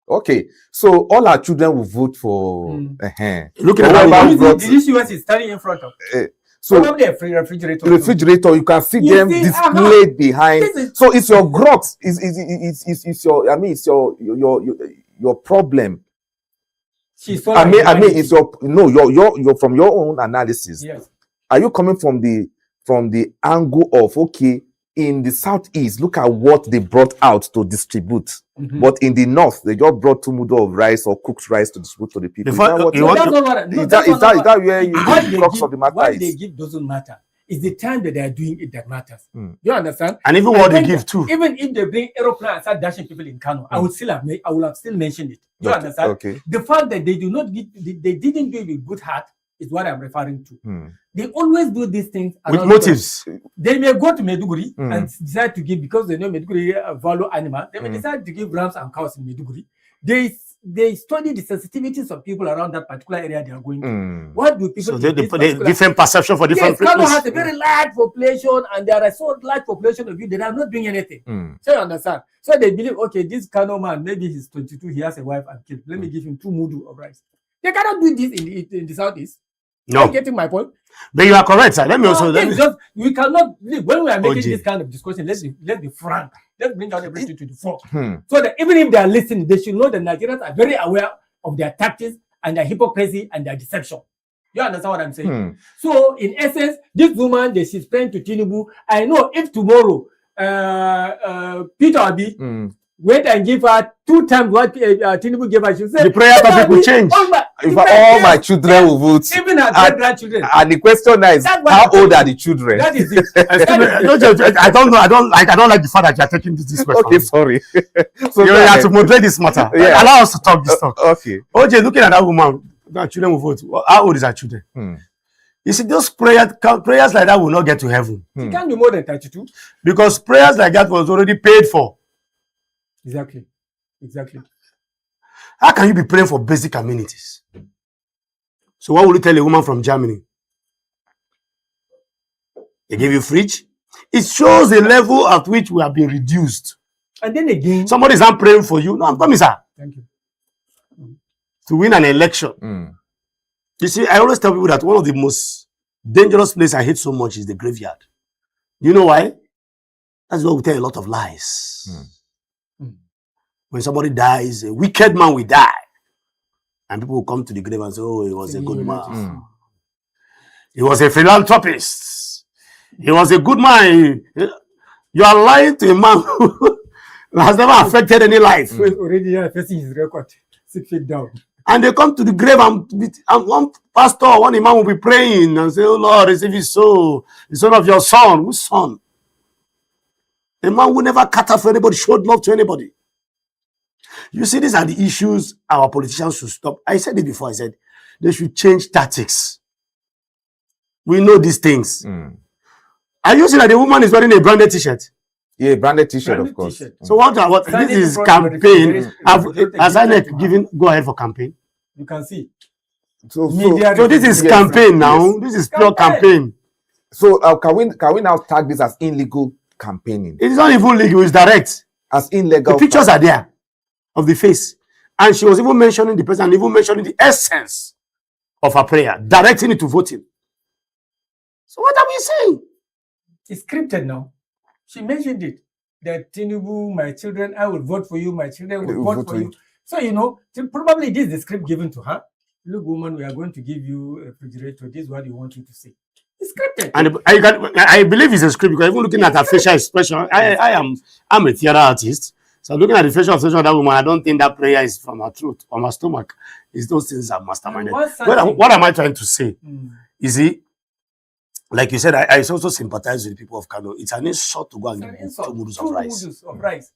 Speaker 1: Okay, so all our children will vote for.
Speaker 2: Look at
Speaker 3: that. This US is standing in front of.
Speaker 1: So
Speaker 3: probably a refrigerator.
Speaker 1: You can see them displayed behind. So it's your growth. It's your. I mean, it's your problem. I mean, it's your from your own analysis.
Speaker 3: Yes.
Speaker 1: Are you coming from the angle of, okay, in the Southeast, look at what they brought out to distribute, but in the North, they just brought 2 mudu of rice or cooked rice to distribute to the people. Is that where the crux of the matter is?
Speaker 3: What they give doesn't matter. It's the time that they are doing it that matters. You understand?
Speaker 2: And even what they give too.
Speaker 3: Even if they bring aeroplane and start dashing people in Kano, I would have still mentioned it. You understand?
Speaker 1: Okay.
Speaker 3: The fact that they didn't do it with good heart is what I'm referring to. They always do these things
Speaker 2: with motives.
Speaker 3: They may go to Maiduguri and decide to give, because they know Maiduguri value animal. They may decide to give rams and cows in Maiduguri. They study the sensitivities of people around that particular area they are going to. What do people?
Speaker 2: So they different perception for different people.
Speaker 3: Kano has a very large population, and there are so large population of you that are not doing anything. So you understand? So they believe, okay, this Kano man, maybe he's 22, he has a wife and kid. Let me give him 2 mudu of rice. They cannot do this in the Southeast.
Speaker 2: No.
Speaker 3: Are you getting my point?
Speaker 2: But you are correct, sir.
Speaker 3: We cannot, when we are making this kind of discussion, let's be frank. Let's bring out everything to the fore. So that even if they are listening, they should know that Nigerians are very aware of their tactics and their hypocrisy and their deception. You understand what I'm saying? So, in essence, this woman that she's praying to Tinubu, I know if tomorrow Peter Obi went and give her 2 times what Tinubu gave her, she said,
Speaker 2: the prayer topic will change.
Speaker 3: All
Speaker 1: my children will vote.
Speaker 3: Even her grandchildren.
Speaker 1: And the question now is, how old are the children?
Speaker 3: That is it.
Speaker 2: I don't know. I don't like the fact that you are taking this question.
Speaker 1: Okay, sorry. So
Speaker 2: you have to moderate this matter.
Speaker 1: Yeah.
Speaker 2: Allow us to talk this talk.
Speaker 1: Okay.
Speaker 2: OJ, looking at that woman, that children will vote. How old is her children? You see, those prayers like that will not get to heaven.
Speaker 3: It can't be more than 32.
Speaker 2: Because prayers like that was already paid for.
Speaker 3: Exactly.
Speaker 2: How can you be praying for basic amenities? So what will you tell a woman from Germany? They give you fridge? It shows the level at which we have been reduced.
Speaker 3: And then again,
Speaker 2: somebody is not praying for you. No, I'm coming, sir.
Speaker 3: Thank you.
Speaker 2: To win an election. You see, I always tell people that one of the most dangerous places I hate so much is the graveyard. You know why? That's where we tell a lot of lies. When somebody dies, a wicked man will die. And people will come to the grave and say, oh, he was a good man. He was a philanthropist. He was a good man. You are lying to a man who has never affected any life.
Speaker 3: Already facing his record 6 feet down.
Speaker 2: And they come to the grave and one pastor, one imam will be praying and say, oh Lord, receive his soul, the son of your son. Whose son? A man who never cut off anybody, showed love to anybody. You see, these are the issues our politicians should stop. I said it before. I said they should change tactics. We know these things. Are you seeing that the woman is wearing a branded t-shirt?
Speaker 1: Yeah, branded t-shirt, of course.
Speaker 2: So what this is campaign. Has INEC given go ahead for campaign?
Speaker 3: You can see.
Speaker 2: So this is campaign now. Yes. This is pure campaign.
Speaker 1: So can we now tag this as illegal campaigning?
Speaker 2: It is not even legal. It's direct.
Speaker 1: As illegal.
Speaker 2: The pictures are there of the face, and she was even mentioning the president, even mentioning the essence of her prayer, directing it to voting. So what are we saying?
Speaker 3: It's scripted now. She mentioned it. That Tinubu, my children, I will vote for you, my children will vote for you. So, probably this is the script given to her. Look, woman, we are going to give you a refrigerator. This is what we want you to say. It's scripted. And
Speaker 2: I believe it's a script because even looking at her facial expression, I'm a theater artist. So looking at the facial expression of that woman, I don't think that prayer is from her throat, from her stomach. It's those things are masterminded. What am I trying to say? Is it, like you said, I also sympathize with the people of Kano. It's an insult to go and give 2 noodles of rice.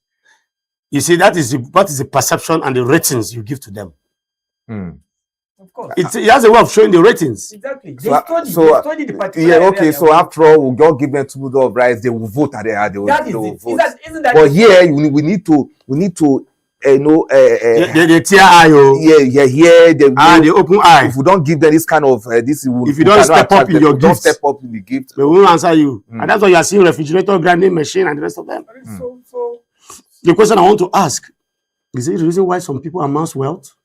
Speaker 2: You see, that is the perception and the ratings you give to them.
Speaker 3: Of course.
Speaker 2: It has a way of showing the ratings.
Speaker 3: Exactly. They study the particular
Speaker 1: yeah, okay. So after all, we'll just give them 2 noodles of rice. They will vote at the end.
Speaker 3: That is it. Isn't that
Speaker 1: but here, we need to
Speaker 2: the tear eye,
Speaker 1: the
Speaker 2: open eye.
Speaker 1: If we don't give them this kind of if
Speaker 2: you don't step up in your gift,
Speaker 1: step up in the gift,
Speaker 2: they won't answer you. And that's why you are seeing refrigerator, grinding machine, and the rest of them.
Speaker 3: So
Speaker 2: the question I want to ask is it the reason why some people amass wealth?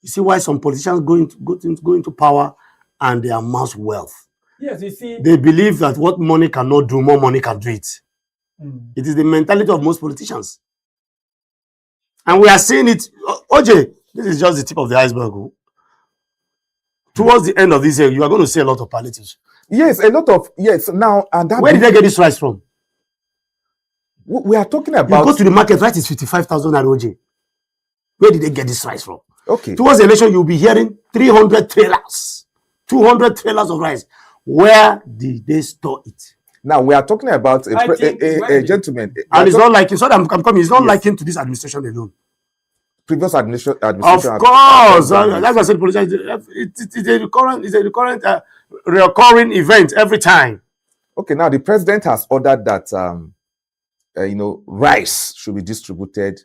Speaker 2: You see why some politicians go into power and they amass wealth?
Speaker 3: Yes, you see,
Speaker 2: they believe that what money cannot do, more money can do it. It is the mentality of most politicians. And we are seeing it. OJ, this is just the tip of the iceberg. Towards the end of this year, you are going to see a lot of palliatives.
Speaker 1: Yes, a lot of, yes. Now, and that.
Speaker 2: Where did they get this rice from?
Speaker 1: We are talking about.
Speaker 2: You go to the market, rice is 55,000 at OJ. Where did they get this rice from?
Speaker 1: Okay.
Speaker 2: Towards the election, you'll be hearing 300 trailers, 200 trailers of rice. Where did they store it?
Speaker 1: Now we are talking about a gentleman,
Speaker 2: and it's not like it's not likened to this administration alone.
Speaker 1: Previous administration.
Speaker 2: Of course, like I said, it's a recurrent recurring event every time.
Speaker 1: Okay, now the president has ordered that rice should be distributed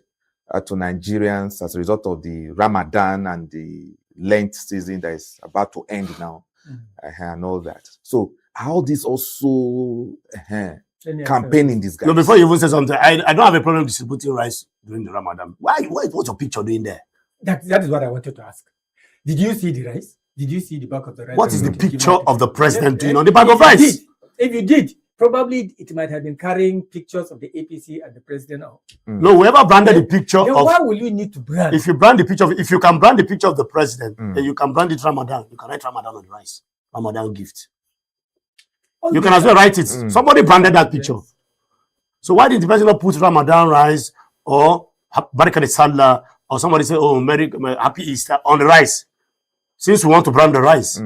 Speaker 1: to Nigerians as a result of the Ramadan and the Lent season that is about to end now, and all that. So how this also campaigning this guy?
Speaker 2: No, before you even say something, I don't have a problem distributing rice during the Ramadan. What's your picture doing there?
Speaker 3: That is what I wanted to ask. Did you see the rice? Did you see the back of the rice?
Speaker 2: What is the picture of the president doing on the back of rice?
Speaker 3: If you did, Probably it might have been carrying pictures of the APC and the president.
Speaker 2: No, whoever branded the picture
Speaker 3: Then
Speaker 2: of.
Speaker 3: why will you need to brand?
Speaker 2: If you brand the picture, if you can brand the picture of the president, then you can brand it Ramadan. You can write Ramadan on the rice. Ramadan gift. You can as well write it. Somebody branded that picture. So why did the president put Ramadan rice or Barakat Salah or somebody say, oh, Happy Easter on the rice? Since we want to brand the rice,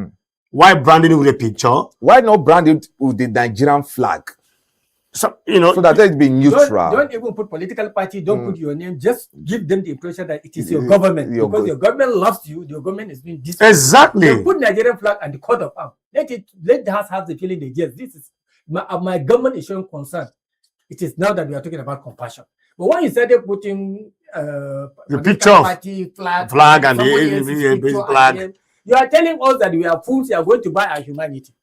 Speaker 2: why branding it with a picture?
Speaker 1: Why not brand it with the Nigerian flag?
Speaker 2: So, you know,
Speaker 1: so that it be neutral.
Speaker 3: Don't even put political party. Don't put your name. Just give them the impression that it is your government. Because your government loves you. Your government is doing this.
Speaker 2: Exactly.
Speaker 3: They put Nigerian flag and the coat of arms. Let us have the feeling that yes, this is my government is showing concern. It is now that we are talking about compassion. But when you started putting
Speaker 2: the picture
Speaker 3: party flag
Speaker 2: and the flag,
Speaker 3: you are telling us that we are fools. You are going to buy our humanity.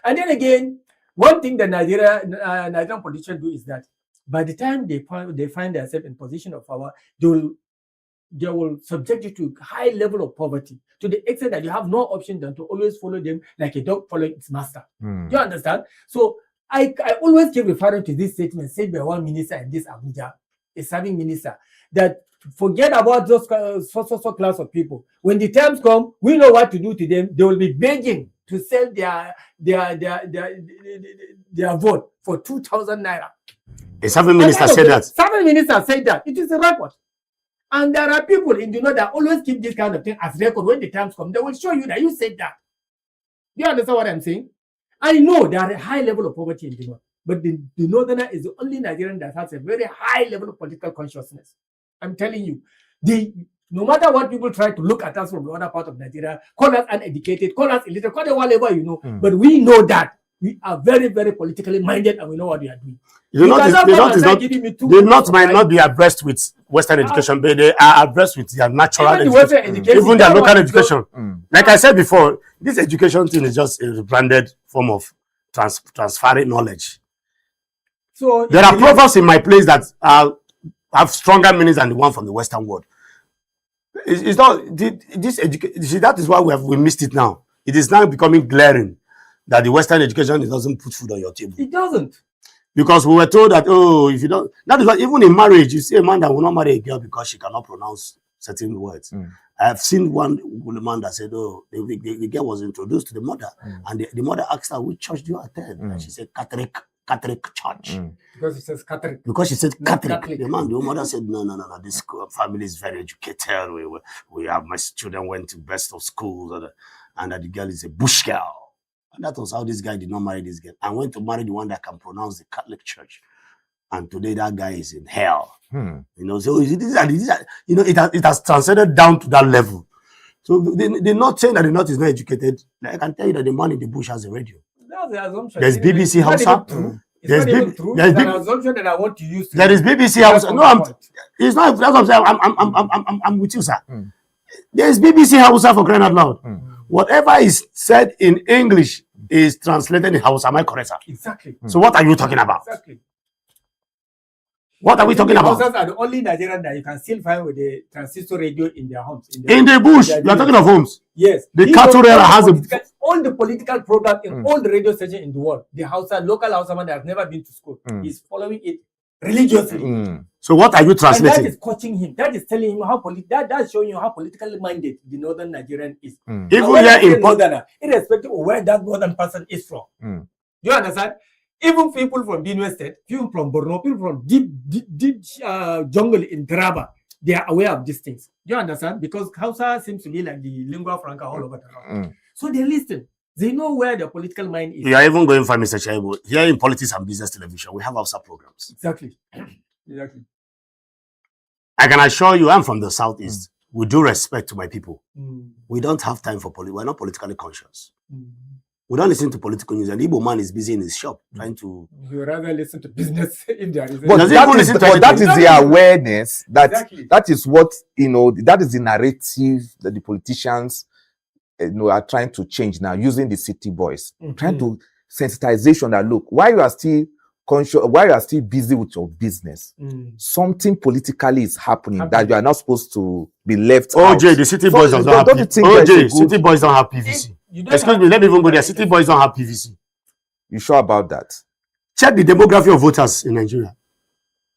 Speaker 3: And then again, one thing that Nigerian politicians do is that by the time they find themselves in position of power, they will subject you to high level of poverty to the extent that you have no option than to always follow them like a dog following its master. Do you understand? So I always keep referring to this statement said by one minister in this Abuja, a serving minister, that forget about those so class of people. When the times come, we know what to do to them. They will be begging to sell their vote for 2,000 naira.
Speaker 2: A serving minister said that.
Speaker 3: Serving minister said that. It is a record. And there are people in the north that always keep this kind of thing as record. When the times come, they will show you that you said that. Do you understand what I'm saying? I know there are a high level of poverty in the north, but the northerner is the only Nigerian that has a very high level of political consciousness. I'm telling you, no matter what people try to look at us from the other part of Nigeria, call us uneducated, call us illiterate, call it whatever you know, but we know that we are very, very politically minded and we know what we are doing. The
Speaker 2: North might not be abreast with Western education, but they are abreast with their natural education, even their local education. Like I said before, this education thing is just a rebranded form of transferring knowledge. So there are proverbs in my place that have stronger meanings than the one from the Western world. It's not this education. That is why we missed it now. It is now becoming glaring that the Western education doesn't put food on your table.
Speaker 3: It doesn't.
Speaker 2: Because we were told that, oh, if you don't, that is why even in marriage, you see a man that will not marry a girl because she cannot pronounce certain words. I have seen one woman that said, oh, the girl was introduced to the mother, and the mother asked her, which church do you attend? And she said, Catholic church.
Speaker 3: Because it says Catholic.
Speaker 2: Because she said Catholic. The mother said, no, this family is very educated. We have, my children went to best of schools, and that the girl is a bush girl. And that was how this guy did not marry this girl. And went to marry the one that can pronounce the Catholic Church. And today that guy is in hell. You know, so it has transcended down to that level. So they're not saying that the North is not educated. Like, I can tell you that the man in the bush has a radio.
Speaker 3: That's the assumption.
Speaker 2: There's BBC Hausa.
Speaker 3: It's not even true. It's an assumption that I want to use.
Speaker 2: There is BBC Hausa. No, it's not. That's what I'm saying. I'm with you, sir. There's BBC Hausa for crying out loud. Whatever is said in English is translated in Hausa. Am I correct, sir?
Speaker 3: Exactly.
Speaker 2: So what are you talking about?
Speaker 3: Exactly.
Speaker 2: What are we talking about?
Speaker 3: Hausas are the only Nigerian that you can still find with the transistor radio in their homes.
Speaker 2: In the bush. You are talking of homes.
Speaker 3: Yes.
Speaker 2: The cattle has
Speaker 3: all the political programs in all the radio stations in the world. The local Hausa man that has never been to school is following it religiously.
Speaker 2: So what are you translating?
Speaker 3: And that is coaching him. That is telling him how that's showing you how politically minded the northern Nigerian is.
Speaker 2: Even here in
Speaker 3: northern, irrespective of where that northern person is from. Do you understand? Even people from Benue State, people from Borno, people from deep jungle in Taraba, they are aware of these things. Do you understand? Because Hausa seems to be like the lingua franca all over the world. So they listen. They know where the political mind is.
Speaker 2: You are even going for Mr. Shaibu. Here in Politics and Business Television, we have Hausa programs.
Speaker 3: Exactly. Exactly.
Speaker 2: I can assure you, I'm from the Southeast. With due respect to my people, we don't have time for we're not politically conscious. We don't listen to political news. An Igbo man is busy in his shop trying to.
Speaker 3: You rather listen to business if there is.
Speaker 1: But that is the awareness that is what that is the narrative that the politicians are trying to change now using the city boys, trying to sensitization that look, why you are still conscious, why you are still busy with your business, something politically is happening that you are not supposed to be left out.
Speaker 2: The city boys don't have PVC. City boys don't have PVC. Excuse me, let me even go there. City boys don't have PVC.
Speaker 1: You sure about that?
Speaker 2: check the demography of voters in Nigeria.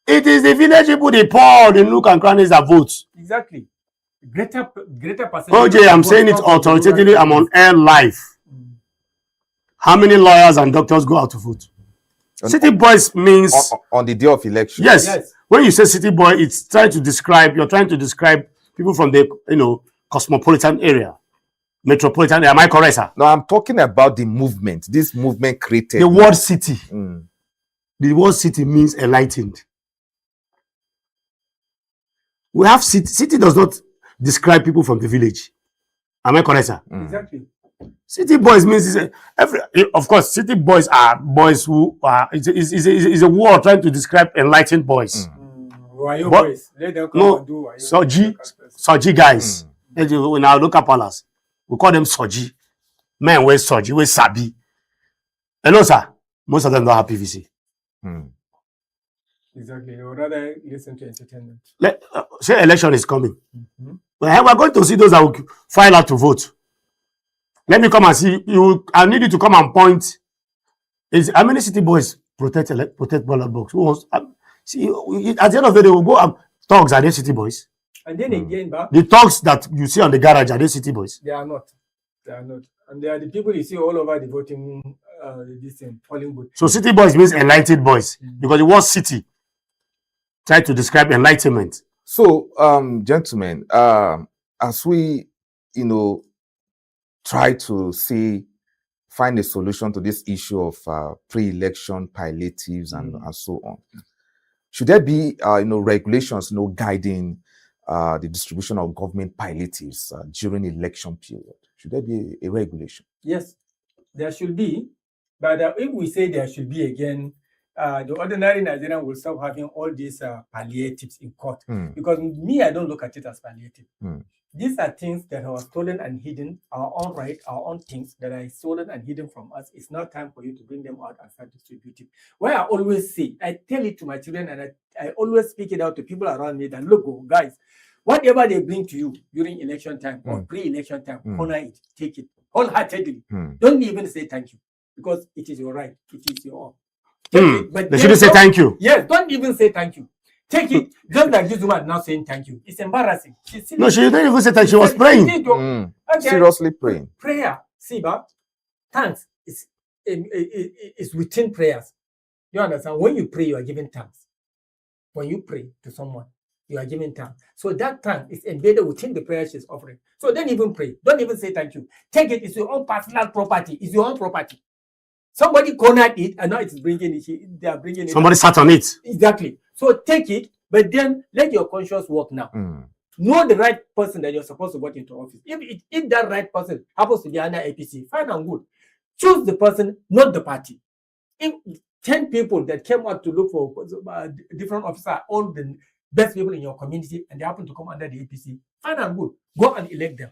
Speaker 2: It is the village people, the poor, the nook and crannies that vote.
Speaker 3: Exactly. Greater percentage.
Speaker 2: OJ, I'm saying it authoritatively. I'm on air live. How many lawyers and doctors go out to vote? City boys means
Speaker 1: on the day of election.
Speaker 2: Yes. When you say city boy, it's trying to describe. You're trying to describe people from the cosmopolitan area, metropolitan area. Am I correct, sir?
Speaker 1: No, I'm talking about the movement. This movement created
Speaker 2: the word city. The word city means enlightened. We have city. City does not describe people from the village. Am I correct, sir?
Speaker 3: Exactly.
Speaker 2: City boys means of course, city boys are boys who are. It's a word trying to describe enlightened boys.
Speaker 3: Boys. Let them come and do
Speaker 2: Soji guys. In our local palace, we call them Soji. Men wear Soji, wear Sabi. And no, sir, most of them don't have PVC.
Speaker 3: Exactly. They would rather listen to entertainment.
Speaker 2: Say election is coming. Well, we're going to see those that will file out to vote. Let me come and see you. I need you to come and point. How many city boys protect ballot box? Who wants? See, at the end of the day, we'll go. Thugs, are they city boys?
Speaker 3: And then again,
Speaker 2: the thugs that you see on the garage, are they city boys?
Speaker 3: They are not. They are not. And they are the people you see all over the voting, polling booth.
Speaker 2: So city boys means enlightened boys because the word city try to describe enlightenment.
Speaker 1: So, gentlemen, as we, try to find a solution to this issue of pre-election palliatives and so on, should there be, regulations, guiding the distribution of government palliatives during election period? Should there be a regulation?
Speaker 3: Yes, there should be. But if we say there should be again, the ordinary Nigerian will stop having all these palliatives in court. Because me, I don't look at it as palliative. These are things that are stolen and hidden, our own right, our own things that are stolen and hidden from us. It's not time for you to bring them out and start distributing. Where I always say, I tell it to my children and I always speak it out to people around me that, look, guys, whatever they bring to you during election time or pre-election time, honor it, take it wholeheartedly. Don't even say thank you because it is your right. It is your own.
Speaker 2: But they shouldn't say thank you.
Speaker 3: Yes, don't even say thank you. Take it, just like this woman now saying thank you. It's embarrassing.
Speaker 2: No, she didn't even say thank you. She was praying.
Speaker 1: Seriously praying.
Speaker 3: Prayer, see, but thanks is within prayers. You understand? When you pray, you are giving thanks. When you pray to someone, you are giving thanks. So that thanks is embedded within the prayer she's offering. So don't even pray. Don't even say thank you. Take it. It's your own personal property. It's your own property. Somebody cornered it and now it's bringing it. They are bringing it.
Speaker 2: Somebody sat on it.
Speaker 3: Exactly. So take it, but then let your conscience work now. Know the right person that you're supposed to vote into office. If that right person happens to be under APC, fine and good. Choose the person, not the party. If 10 people that came out to look for different officers are all the best people in your community and they happen to come under the APC, fine and good. Go and elect them.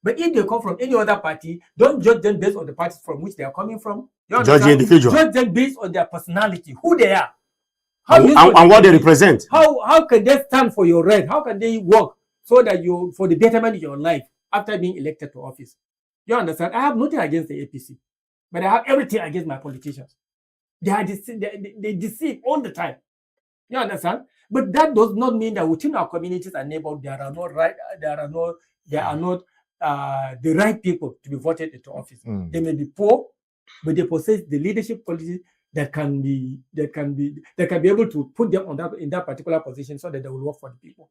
Speaker 3: But if they come from any other party, don't judge them based on the parties from which they are coming from.
Speaker 2: Judge the individual.
Speaker 3: Judge them based on their personality, who they are.
Speaker 2: And what they represent.
Speaker 3: How can they stand for your right? How can they work so that for the betterment of your life after being elected to office? You understand? I have nothing against the APC, but I have everything against my politicians. They deceive all the time. You understand? But that does not mean that within our communities and neighborhoods there are not the right people to be voted into office. They may be poor, but they possess the leadership qualities that can be able to put them in that particular position so that they will work for the people.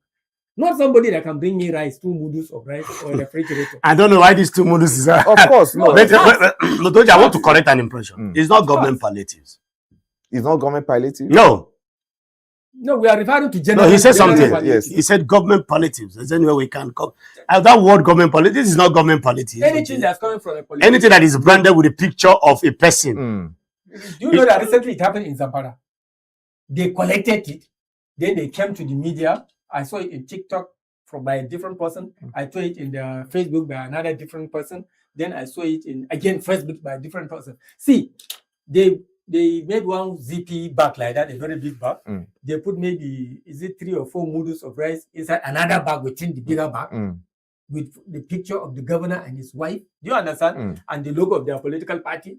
Speaker 3: Not somebody that can bring me rice, 2 noodles of rice or a refrigerator.
Speaker 2: I don't know why these 2 noodles is.
Speaker 1: Of course, no.
Speaker 2: But I want to correct an impression. It's not government palliatives.
Speaker 1: It's not government palliatives?
Speaker 3: No, we are referring to general.
Speaker 2: No, he said something.
Speaker 1: Yes.
Speaker 2: He said government palliatives. There's any way we can come. That word government palliatives is not government palliatives.
Speaker 3: Anything that's coming from a politician.
Speaker 2: Anything that is branded with a picture of a person.
Speaker 3: Do you know that recently it happened in Zamfara? They collected it. Then they came to the media. I saw it in TikTok by a different person. I saw it in the Facebook by another different person. Then I saw it in, again, Facebook by a different person. See, they made one ZP bag like that, a very big bag. They put maybe, 3 or 4 noodles of rice inside another bag within the bigger bag with the picture of the governor and his wife. Do you understand? And the logo of their political party.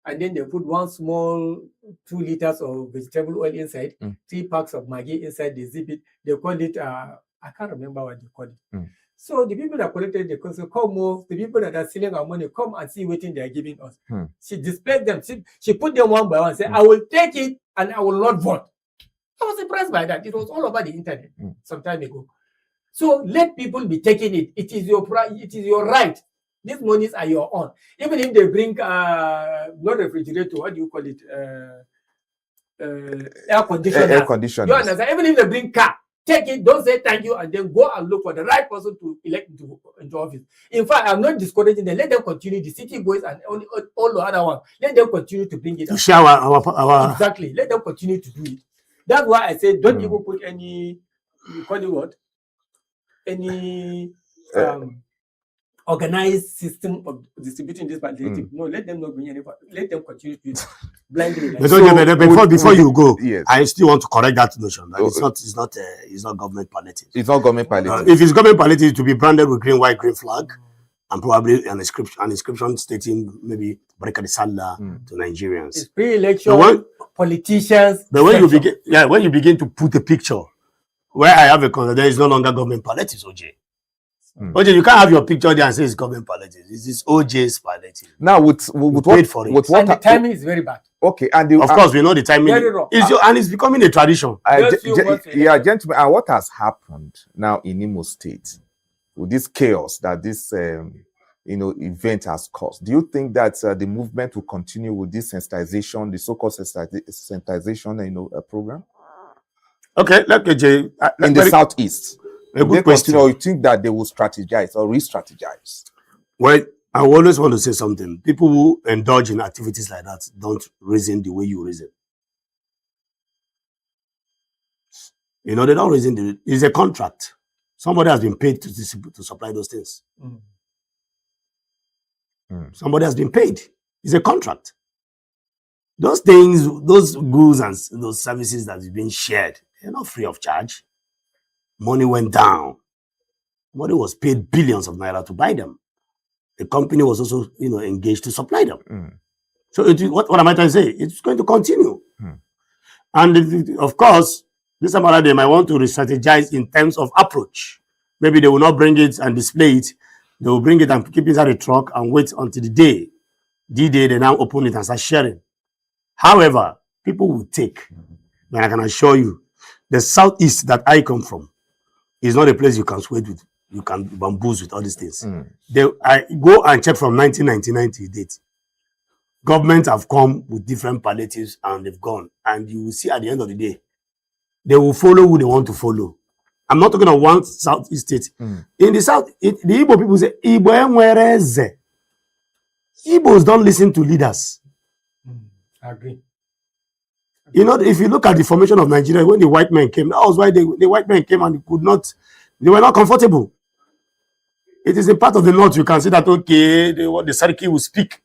Speaker 3: and then they put one small 2 liters of vegetable oil inside, 3 packs of Maggi inside, they zip it. They call it, I can't remember what they call it. So the people that collected the council come move, the people that are stealing our money come and see what they are giving us. She displayed them. She put them one by one. Say, I will take it and I will not vote. I was impressed by that. It was all over the internet some time ago. So let people be taking it. It is your right. These monies are your own. Even if they bring not refrigerator, what do you call it? Air conditioner.
Speaker 1: Air conditioner.
Speaker 3: You understand? Even if they bring car, take it, don't say thank you, and then go and look for the right person to elect into office. In fact, I'm not discouraging them. Let them continue, the city boys and all the other ones. Let them continue to bring it up.
Speaker 2: Share our
Speaker 3: Exactly. Let them continue to do it. That's why I say don't even put any, you call it what? Any organized system of distributing this palliative. No, let them not bring any. Let them continue to it blindly.
Speaker 2: Before you go,
Speaker 1: yes.
Speaker 2: I still want to correct that notion. That it's not government palliative.
Speaker 1: It's not government palliative.
Speaker 2: If it's government palliative, to be branded with green, white, green flag, and probably an inscription stating maybe Barika de Sallah to Nigerians.
Speaker 3: It's pre-election politicians.
Speaker 2: But when you begin to put a picture where I have a concern, there is no longer government palliatives, OJ. OJ, you can't have your picture there and say it's government palliatives. This is OJ's palliative.
Speaker 1: Now with what,
Speaker 3: and the timing is very bad.
Speaker 1: Okay, and
Speaker 2: of course we know the timing.
Speaker 3: Very wrong.
Speaker 2: And it's becoming a tradition.
Speaker 1: Gentlemen, and what has happened now in Imo State with this chaos that this event has caused? Do you think that the movement will continue with this sensitization, the so-called sensitization, program?
Speaker 2: Okay,
Speaker 1: in the southeast.
Speaker 2: A good question.
Speaker 1: Or you think that they will strategize or re-strategize?
Speaker 2: Well, I always want to say something. People who indulge in activities like that don't reason the way you reason. They don't reason. It's a contract. Somebody has been paid to supply those things. Somebody has been paid. It's a contract. Those things, those goods and those services that is being shared, they're not free of charge. Money went down. Money was paid billions of naira to buy them. The company was also, engaged to supply them. So what am I trying to say? It's going to continue. And of course, this time they might want to re-strategize in terms of approach. Maybe they will not bring it and display it. They will bring it and keep it inside the truck and wait until the day. D-Day, they now open it and start sharing. However, people will take. And I can assure you, the southeast that I come from is not a place you can sweat with, you can bamboozle with all these things. I go and check from 1999 to date. Governments have come with different palliatives and they've gone. And you will see at the end of the day, they will follow who they want to follow. I'm not talking of one southeast state. In the south, the Igbo people say, Igbos don't listen to leaders.
Speaker 3: I agree.
Speaker 2: If you look at the formation of Nigeria, when the white men came, that was why the white men came and they were not comfortable. It is a part of the north. You can see that, okay, the Sarki will speak,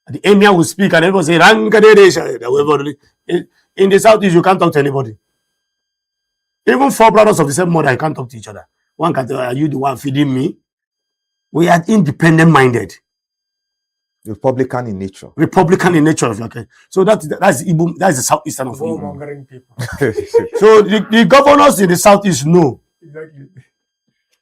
Speaker 2: the Emir will speak, and everyone say, in the southeast, you can't talk to anybody. Even 4 brothers of the same mother, you can't talk to each other. One can tell, are you the one feeding me? We are independent-minded.
Speaker 1: Republican in nature.
Speaker 2: Okay. So that's Igbo, that's the southeastern of
Speaker 3: Warmongering people.
Speaker 2: So the governors in the southeast know.
Speaker 3: Exactly.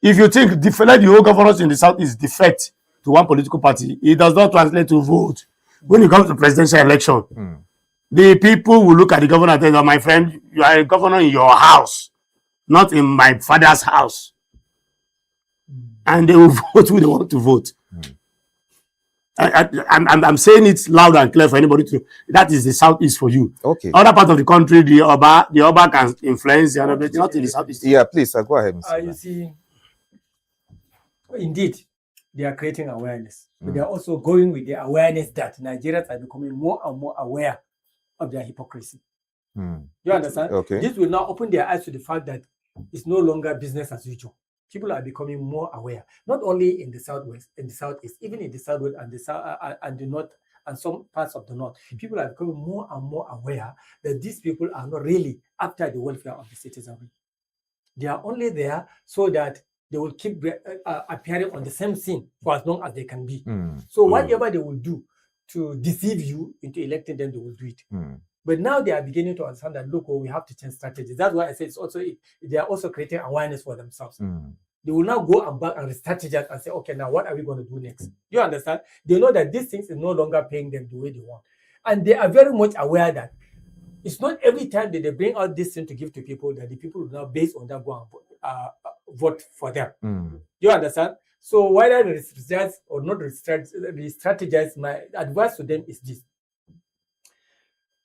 Speaker 2: If you think the whole governors in the southeast defect to one political party, it does not translate to vote. When it comes to presidential election, the people will look at the governor and tell, my friend, you are a governor in your house, not in my father's house. And they will vote who they want to vote. I'm saying it loud and clear for anybody to. That is the southeast for you.
Speaker 1: Okay.
Speaker 2: Other part of the country, the Oba can influence the other, but not in the southeast.
Speaker 1: Yeah, please go ahead.
Speaker 3: You see, indeed, they are creating awareness, but they are also going with the awareness that Nigerians are becoming more and more aware of their hypocrisy. You understand?
Speaker 1: Okay.
Speaker 3: This will now open their eyes to the fact that it's no longer business as usual. People are becoming more aware, not only in the southwest, in the southeast, even in the southwest and the south and the north and some parts of the north. People are becoming more and more aware that these people are not really after the welfare of the citizenry. They are only there so that they will keep appearing on the same scene for as long as they can be. So whatever they will do to deceive you into electing them, they will do it. But now they are beginning to understand that, look, we have to change strategies. That's why I say they are also creating awareness for themselves. They will now go and back and re-strategize and say, okay, now what are we going to do next? You understand? They know that these things is no longer paying them the way they want. And they are very much aware that it's not every time that they bring out this thing to give to people that the people will now, based on that, go and vote for them. You understand? So whether they re-strategize or not re-strategize, my advice to them is this.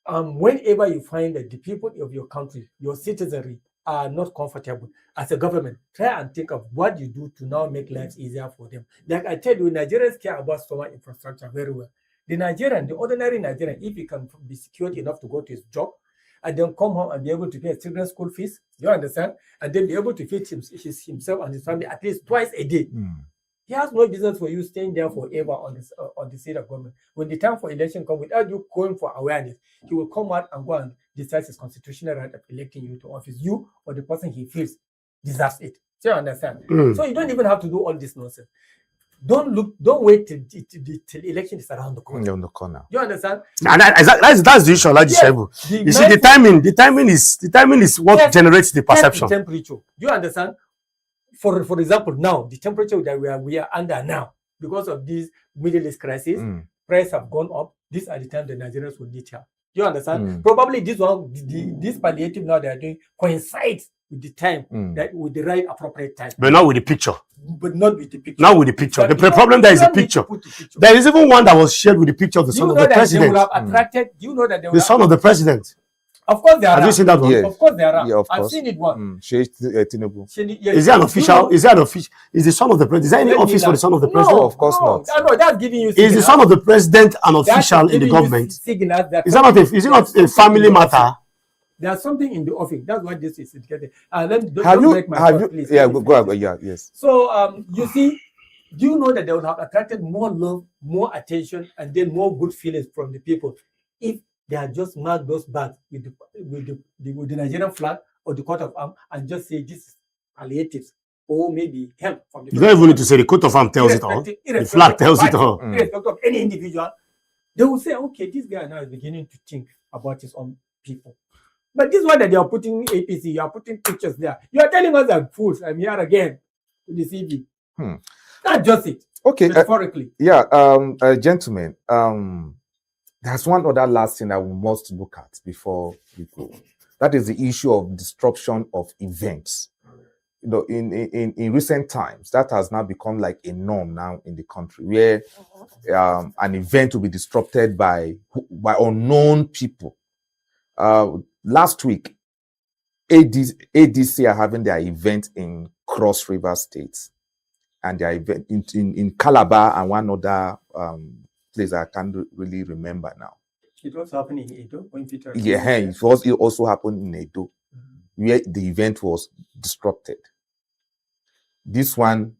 Speaker 3: Whenever you find that the people of your country, your citizenry, are not comfortable, as a government, try and think of what you do to now make life easier for them. Like I tell you, Nigerians care about summer infrastructure very well. The ordinary Nigerian, if he can be secured enough to go to his job and then come home and be able to pay his children's school fees, you understand, and then be able to feed himself and his family at least twice a day. He has no business for you staying there forever on the seat of government. When the time for election comes, without you going for awareness, he will come out and go and decide his constitutional right of electing you to office, you or the person he feels deserves it. So you understand? So you don't even have to do all this nonsense. Don't wait till election is around the corner.
Speaker 1: On the corner.
Speaker 3: You understand?
Speaker 2: And that's the issue, like you see, the timing is what generates the perception.
Speaker 3: Temperature. You understand? For example, now the temperature that we are under now, because of this Middle East crisis, prices have gone up. These are the times the Nigerians will need help. You understand? Probably this palliative now they are doing coincides with the time, that with the right appropriate time.
Speaker 2: But not with the picture.
Speaker 3: But not with the picture.
Speaker 2: Not with the picture. The problem there is the picture. There is even one that was shared with the picture of the son of the president.
Speaker 3: Do you know that they will
Speaker 2: the son of the president?
Speaker 3: Of course, there are.
Speaker 2: Have you seen that one?
Speaker 1: Yes.
Speaker 3: Of course, there are.
Speaker 1: Yeah, of course.
Speaker 3: I've seen it once.
Speaker 1: Tinubu.
Speaker 2: Is it an official? Is it an official? Is the son of the president? Is there any office for the son of the president?
Speaker 1: No, of course not.
Speaker 3: No, that's giving you.
Speaker 2: Is the son of the president an official in the government? Is it not a family matter?
Speaker 3: There's something in the office. That's what this is indicated.
Speaker 1: Go ahead. Yeah, yes.
Speaker 3: So, you see, do you know that they would have attracted more love, more attention, and then more good feelings from the people if they had just marked those bags with the Nigerian flag or the coat of arms and just say this is palliatives or maybe help from the.
Speaker 2: You don't even need to say the coat of arms tells it all. The flag tells it all.
Speaker 3: Irrespective of any individual, they will say, okay, this guy now is beginning to think about his own people. But this one that they are putting APC, you are putting pictures there. You are telling us that fools. I'm here again to deceive you. That's just it.
Speaker 1: Okay.
Speaker 3: Metaphorically.
Speaker 1: Gentlemen. There's one other last thing that we must look at before we go. That is the issue of disruption of events. You know, in recent times, that has now become like a norm now in the country, where an event will be disrupted by unknown people. Last week, ADC are having their event in Cross River State, and their event in Calabar and one other place I can't really remember now.
Speaker 3: It was happening in Edo.
Speaker 1: It also happened in Edo, where the event was disrupted. This one,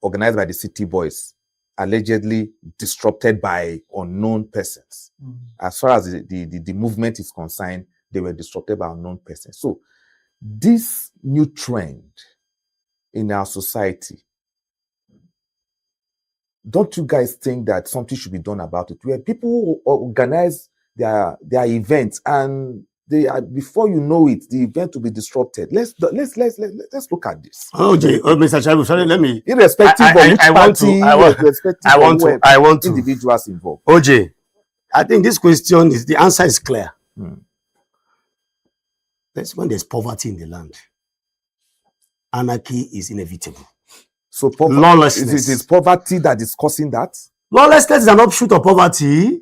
Speaker 1: organized by the City Boys, allegedly disrupted by unknown persons. As far as the movement is concerned, they were disrupted by unknown persons. So, this new trend in our society, don't you guys think that something should be done about it? Where people organize their events and they are, before you know it, the event will be disrupted. Let's look at this.
Speaker 2: Mr. Chabu, sorry, let me.
Speaker 1: Irrespective of which party, I want to individuals involved.
Speaker 2: OJ, I think this question the answer is clear. That's when there's poverty in the land. Anarchy is inevitable.
Speaker 1: So
Speaker 2: lawlessness.
Speaker 1: It is poverty that is causing that?
Speaker 2: Lawlessness is an offshoot of poverty.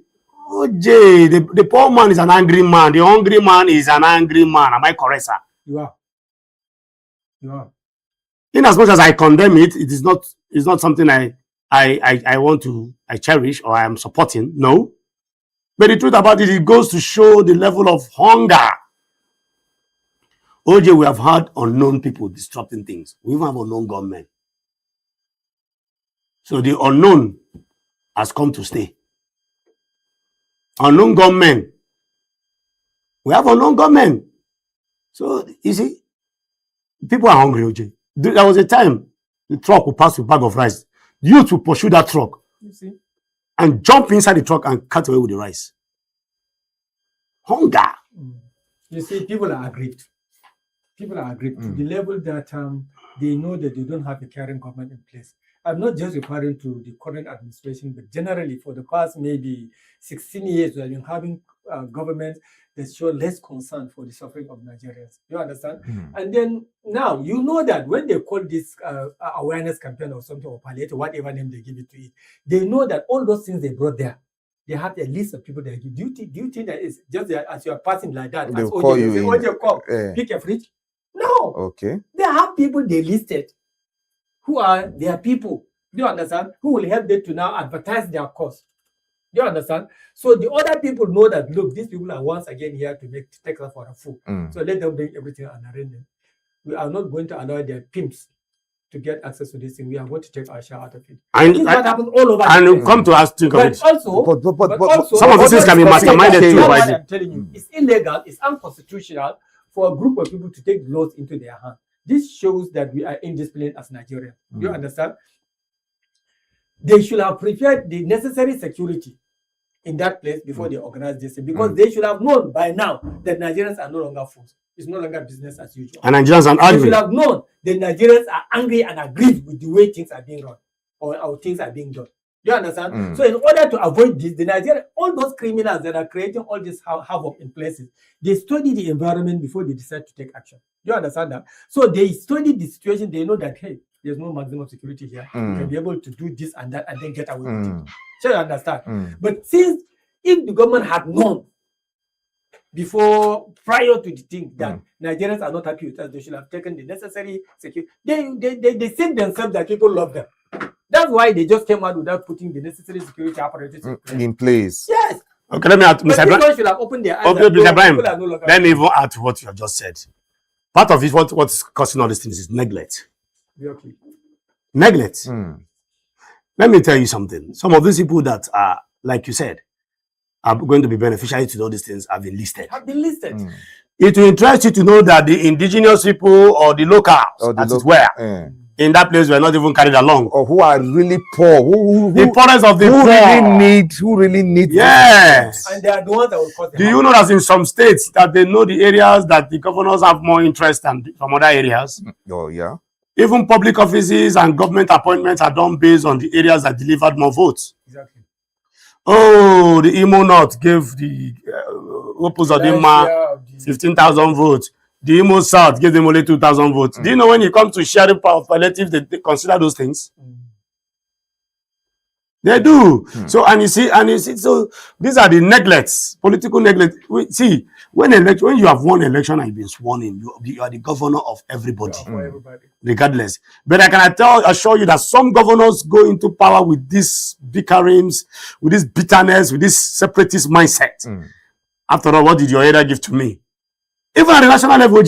Speaker 2: OJ, the poor man is an angry man. The hungry man is an angry man. Am I correct, sir?
Speaker 3: You are.
Speaker 2: In as much as I condemn it, it's not something I want to cherish or I am supporting. No. But the truth about it, it goes to show the level of hunger. OJ, we have had unknown people disrupting things. We even have unknown government. So the unknown has come to stay. Unknown government. We have unknown government. So, you see, people are hungry, OJ. There was a time the truck would pass with a bag of rice. The youth will pursue that truck.
Speaker 3: You see?
Speaker 2: and jump inside the truck and cut away with the rice. Hunger.
Speaker 3: You see, people are aggrieved. People are aggrieved to the level that they know that they don't have a caring government in place. I'm not just referring to the current administration, but generally for the past maybe 16 years, we have been having governments that show less concern for the suffering of Nigerians. You understand? And then now, you know that when they call this awareness campaign or something, or palliative, whatever name they give it to it, they know that all those things they brought there, they have a list of people that do you think that is just as you are passing like that?
Speaker 1: They'll
Speaker 3: as
Speaker 1: call you in.
Speaker 3: OJ come, pick a fridge? No.
Speaker 1: Okay.
Speaker 3: They have people they listed who are their people. Do you understand? Who will help them to now advertise their cause. Do you understand? So the other people know that, look, these people are once again here to take us for a fool. So let them bring everything and arrange them. We are not going to allow their pimps to get access to this thing. We are going to take our share out of it.
Speaker 2: And
Speaker 3: this is what happens all over.
Speaker 2: And come to us think of
Speaker 3: but
Speaker 2: it.
Speaker 3: Also,
Speaker 1: but
Speaker 3: also,
Speaker 2: some of these things can be masterminded too.
Speaker 3: That's what I'm telling you. It's illegal, it's unconstitutional for a group of people to take laws into their hands. This shows that we are indisciplined as Nigerians. Do you understand? They should have prepared the necessary security in that place before they organize this thing, because they should have known by now that Nigerians are no longer fools. It's no longer business as usual.
Speaker 2: And Nigerians are angry.
Speaker 3: They should have known that Nigerians are angry and aggrieved with the way things are being run or how things are being done. Do you understand? So in order to avoid this, the Nigerian, all those criminals that are creating all this havoc in places, they study the environment before they decide to take action. Do you understand that? So they study the situation. They know that, hey, there's no maximum security here. You can be able to do this and that and then get away with it. So you understand? But since if the government had known prior to the thing that Nigerians are not happy with us, they should have taken the necessary security. They think themselves that people love them. That's why they just came out without putting the necessary security apparatus
Speaker 1: in place.
Speaker 3: Yes.
Speaker 2: Okay, let me add, Mr. Ibrahim.
Speaker 3: Should have opened their eyes.
Speaker 2: Okay, Mr. Ibrahim, let me even add to what you have just said. Part of it, what's causing all these things is neglect.
Speaker 3: Okay.
Speaker 2: Neglect. Let me tell you something. Some of these people that are, like you said, are going to be beneficiary to all these things have been listed. It will interest you to know that the indigenous people or the locals, in that place were not even carried along,
Speaker 1: or who are really poor,
Speaker 2: the poorest of the poor,
Speaker 1: who really need
Speaker 2: yes,
Speaker 3: and they are the ones that will cause them.
Speaker 2: Do you know that in some states that they know the areas that the governors have more interest than from other areas?
Speaker 1: Oh yeah.
Speaker 2: Even public offices and government appointments are done based on the areas that delivered more votes.
Speaker 3: Exactly.
Speaker 2: Oh, the Imo North gave the Opuzodinma 15,000 votes. The Imo South gave them only 2,000 votes. Do you know when you come to sharing of palliatives, they consider those things? They do. So, and you see, so these are the neglects, political neglect. See, when you have won election and you've been sworn in, you are the governor of everybody, regardless. But I can assure you that some governors go into power with these bickerings, with this bitterness, with this separatist mindset. After all, what did your elder give to me? Even at the national level,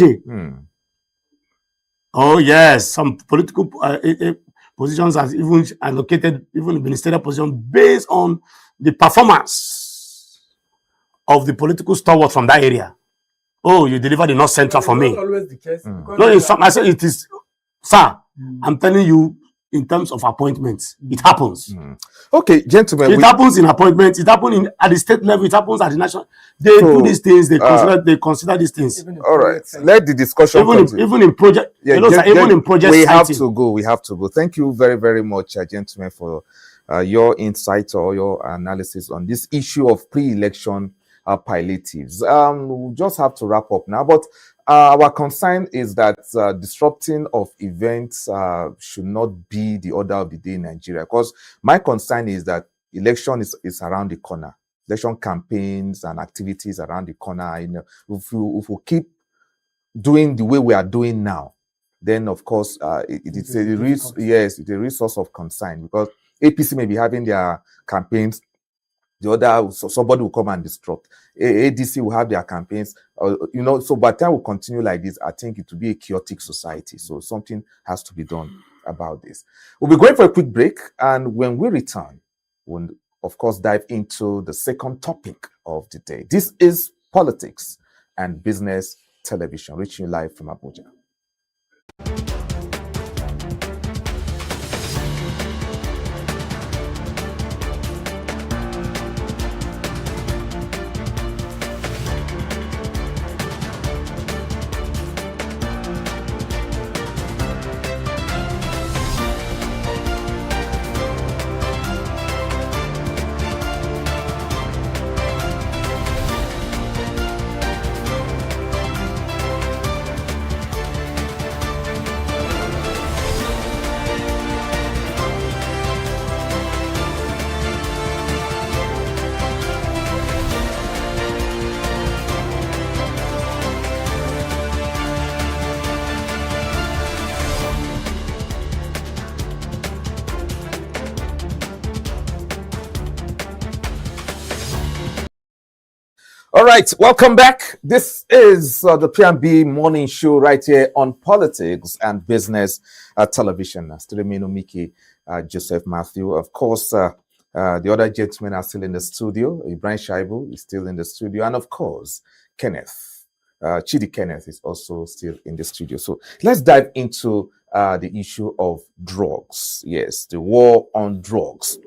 Speaker 2: oh yes, some political positions are even allocated, even ministerial position, based on the performance of the political stalwart from that area. Oh, you delivered the North Central for me.
Speaker 3: Always the case.
Speaker 2: No, in some, I said it is, sir. I'm telling you, in terms of appointments, it happens.
Speaker 1: Okay, gentlemen.
Speaker 2: It happens in appointments. It happens at the state level. It happens at the national. They do these things. They consider these things.
Speaker 1: All right. Let the discussion
Speaker 2: even in project.
Speaker 1: Yeah,
Speaker 2: even in project.
Speaker 1: We have to go. We have to go. Thank you very, very much, gentlemen, for your insights or your analysis on this issue of pre-election palliatives. We'll just have to wrap up now, but our concern is that disrupting of events should not be the order of the day in Nigeria, because my concern is that election is around the corner. Election campaigns and activities around the corner. You know, if we keep doing the way we are doing now, then of course it's a real source of concern, because APC may be having their campaigns. The other, so somebody will come and disrupt. ADC will have their campaigns, so by the time we continue like this, I think it will be a chaotic society. So something has to be done about this. We'll be going for a quick break, and when we return, we'll of course dive into the second topic of the day. This is Politics and Business Television, reaching you live from Abuja. right, welcome back. This is the P&B morning show right here on Politics and Business Television. Stilemino Miki, Joseph Matthew. Of course, the other gentlemen are still in the studio. Ibrahim Shaibu is still in the studio. And of course, Kenneth, Chidi Kenneth is also still in the studio. So let's dive into the issue of drugs. Yes, the war on drugs.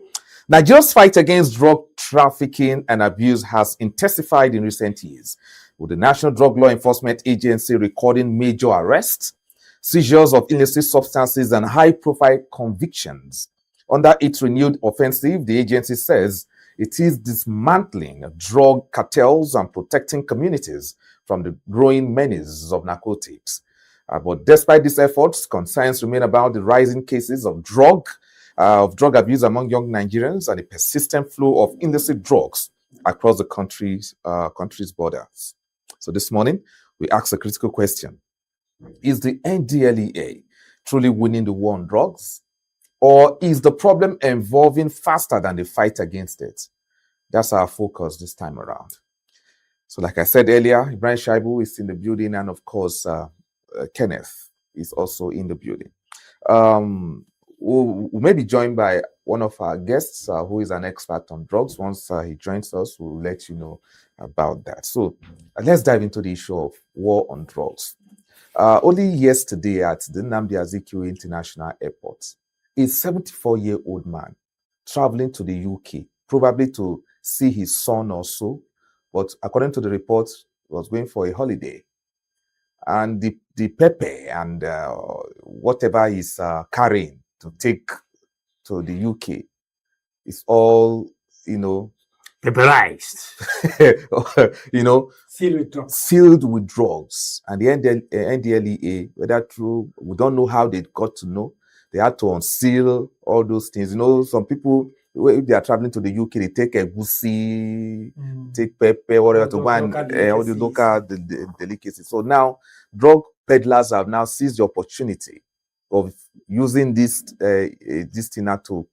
Speaker 1: Nigeria's fight against drug trafficking and abuse has intensified in recent years, with the National Drug Law Enforcement Agency recording major arrests, seizures of illicit substances, and high-profile convictions. Under its renewed offensive, the agency says it is dismantling drug cartels and protecting communities from the growing menace of narcotics. But despite these efforts, concerns remain about the rising cases of drug abuse among young Nigerians and a persistent flow of illicit drugs across the country's borders. So this morning, we asked a critical question. Is the NDLEA truly winning the war on drugs? Or is the problem evolving faster than the fight against it? That's our focus this time around. So like I said earlier, Ibrahim Shaibu is in the building, and of course, Kenneth is also in the building. We may be joined by one of our guests who is an expert on drugs. Once he joins us, we'll let you know about that. So let's dive into the issue of war on drugs. Only yesterday at the Nnamdi Azikiwe International Airport, a 74-year-old man traveling to the UK, probably to see his son or so, but according to the report, was going for a holiday. And the pepper and whatever he's carrying to take to the UK is all,
Speaker 2: Pepperized.
Speaker 1: Filled with drugs. And the NDLEA, whether true, we don't know how they got to know. They had to unseal all those things. Some people, if they are traveling to the UK, they take a goosey, take pepper, whatever, to go and all the local delicacies. So now, drug peddlers have now seized the opportunity of using this thing to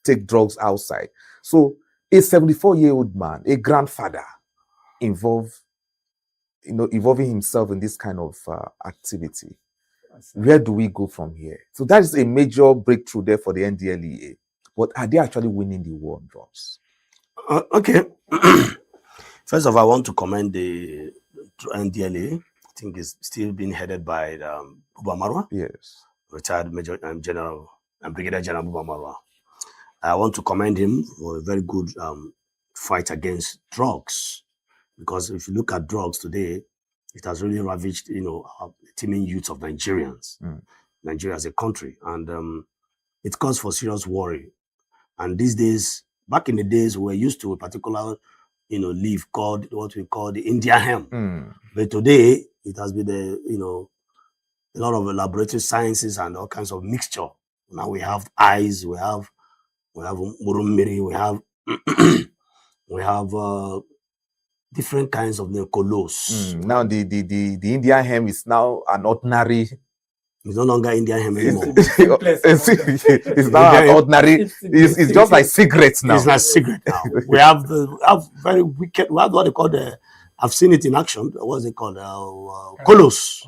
Speaker 1: take drugs outside. So a 74-year-old man, a grandfather, involving himself in this kind of activity. Where do we go from here? So that is a major breakthrough there for the NDLEA. But are they actually winning the war on drugs?
Speaker 2: Okay. First of all, I want to commend the NDLEA. I think it's still being headed by Buba Marwa.
Speaker 1: Yes.
Speaker 2: Retired Major General and Brigadier General Buba Marwa. I want to commend him for a very good fight against drugs. Because if you look at drugs today, it has really ravaged, teeming youth of Nigerians, Nigeria as a country. And it calls for serious worry. And these days, back in the days, we were used to a particular, leaf called what we call the India hemp. But today, it has been a lot of laboratory sciences and all kinds of mixture. Now we have eyes, we have murummiri, we have different kinds of colos.
Speaker 1: Now the Indian hemp is now an ordinary.
Speaker 2: It's no longer Indian hemp anymore.
Speaker 1: It's now an ordinary. It's just like cigarettes now.
Speaker 2: It's like cigarette now. We have very wicked. We have what they call I've seen it in action. What's it called? Colos.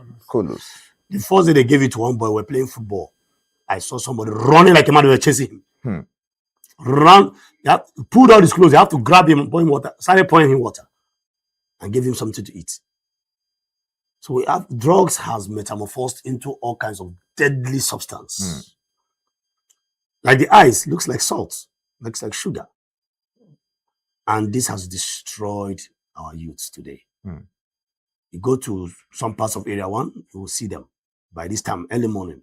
Speaker 2: The first day they gave it to one boy, we're playing football. I saw somebody running like a man, we were chasing him. Run. You have to pull down his clothes. You have to grab him and pour him water. Started pouring him water and give him something to eat. So we have drugs has metamorphosed into all kinds of deadly substance. Like the ice looks like salt, looks like sugar. And this has destroyed our youths today. You go to some parts of Area 1, you will see them by this time, early morning.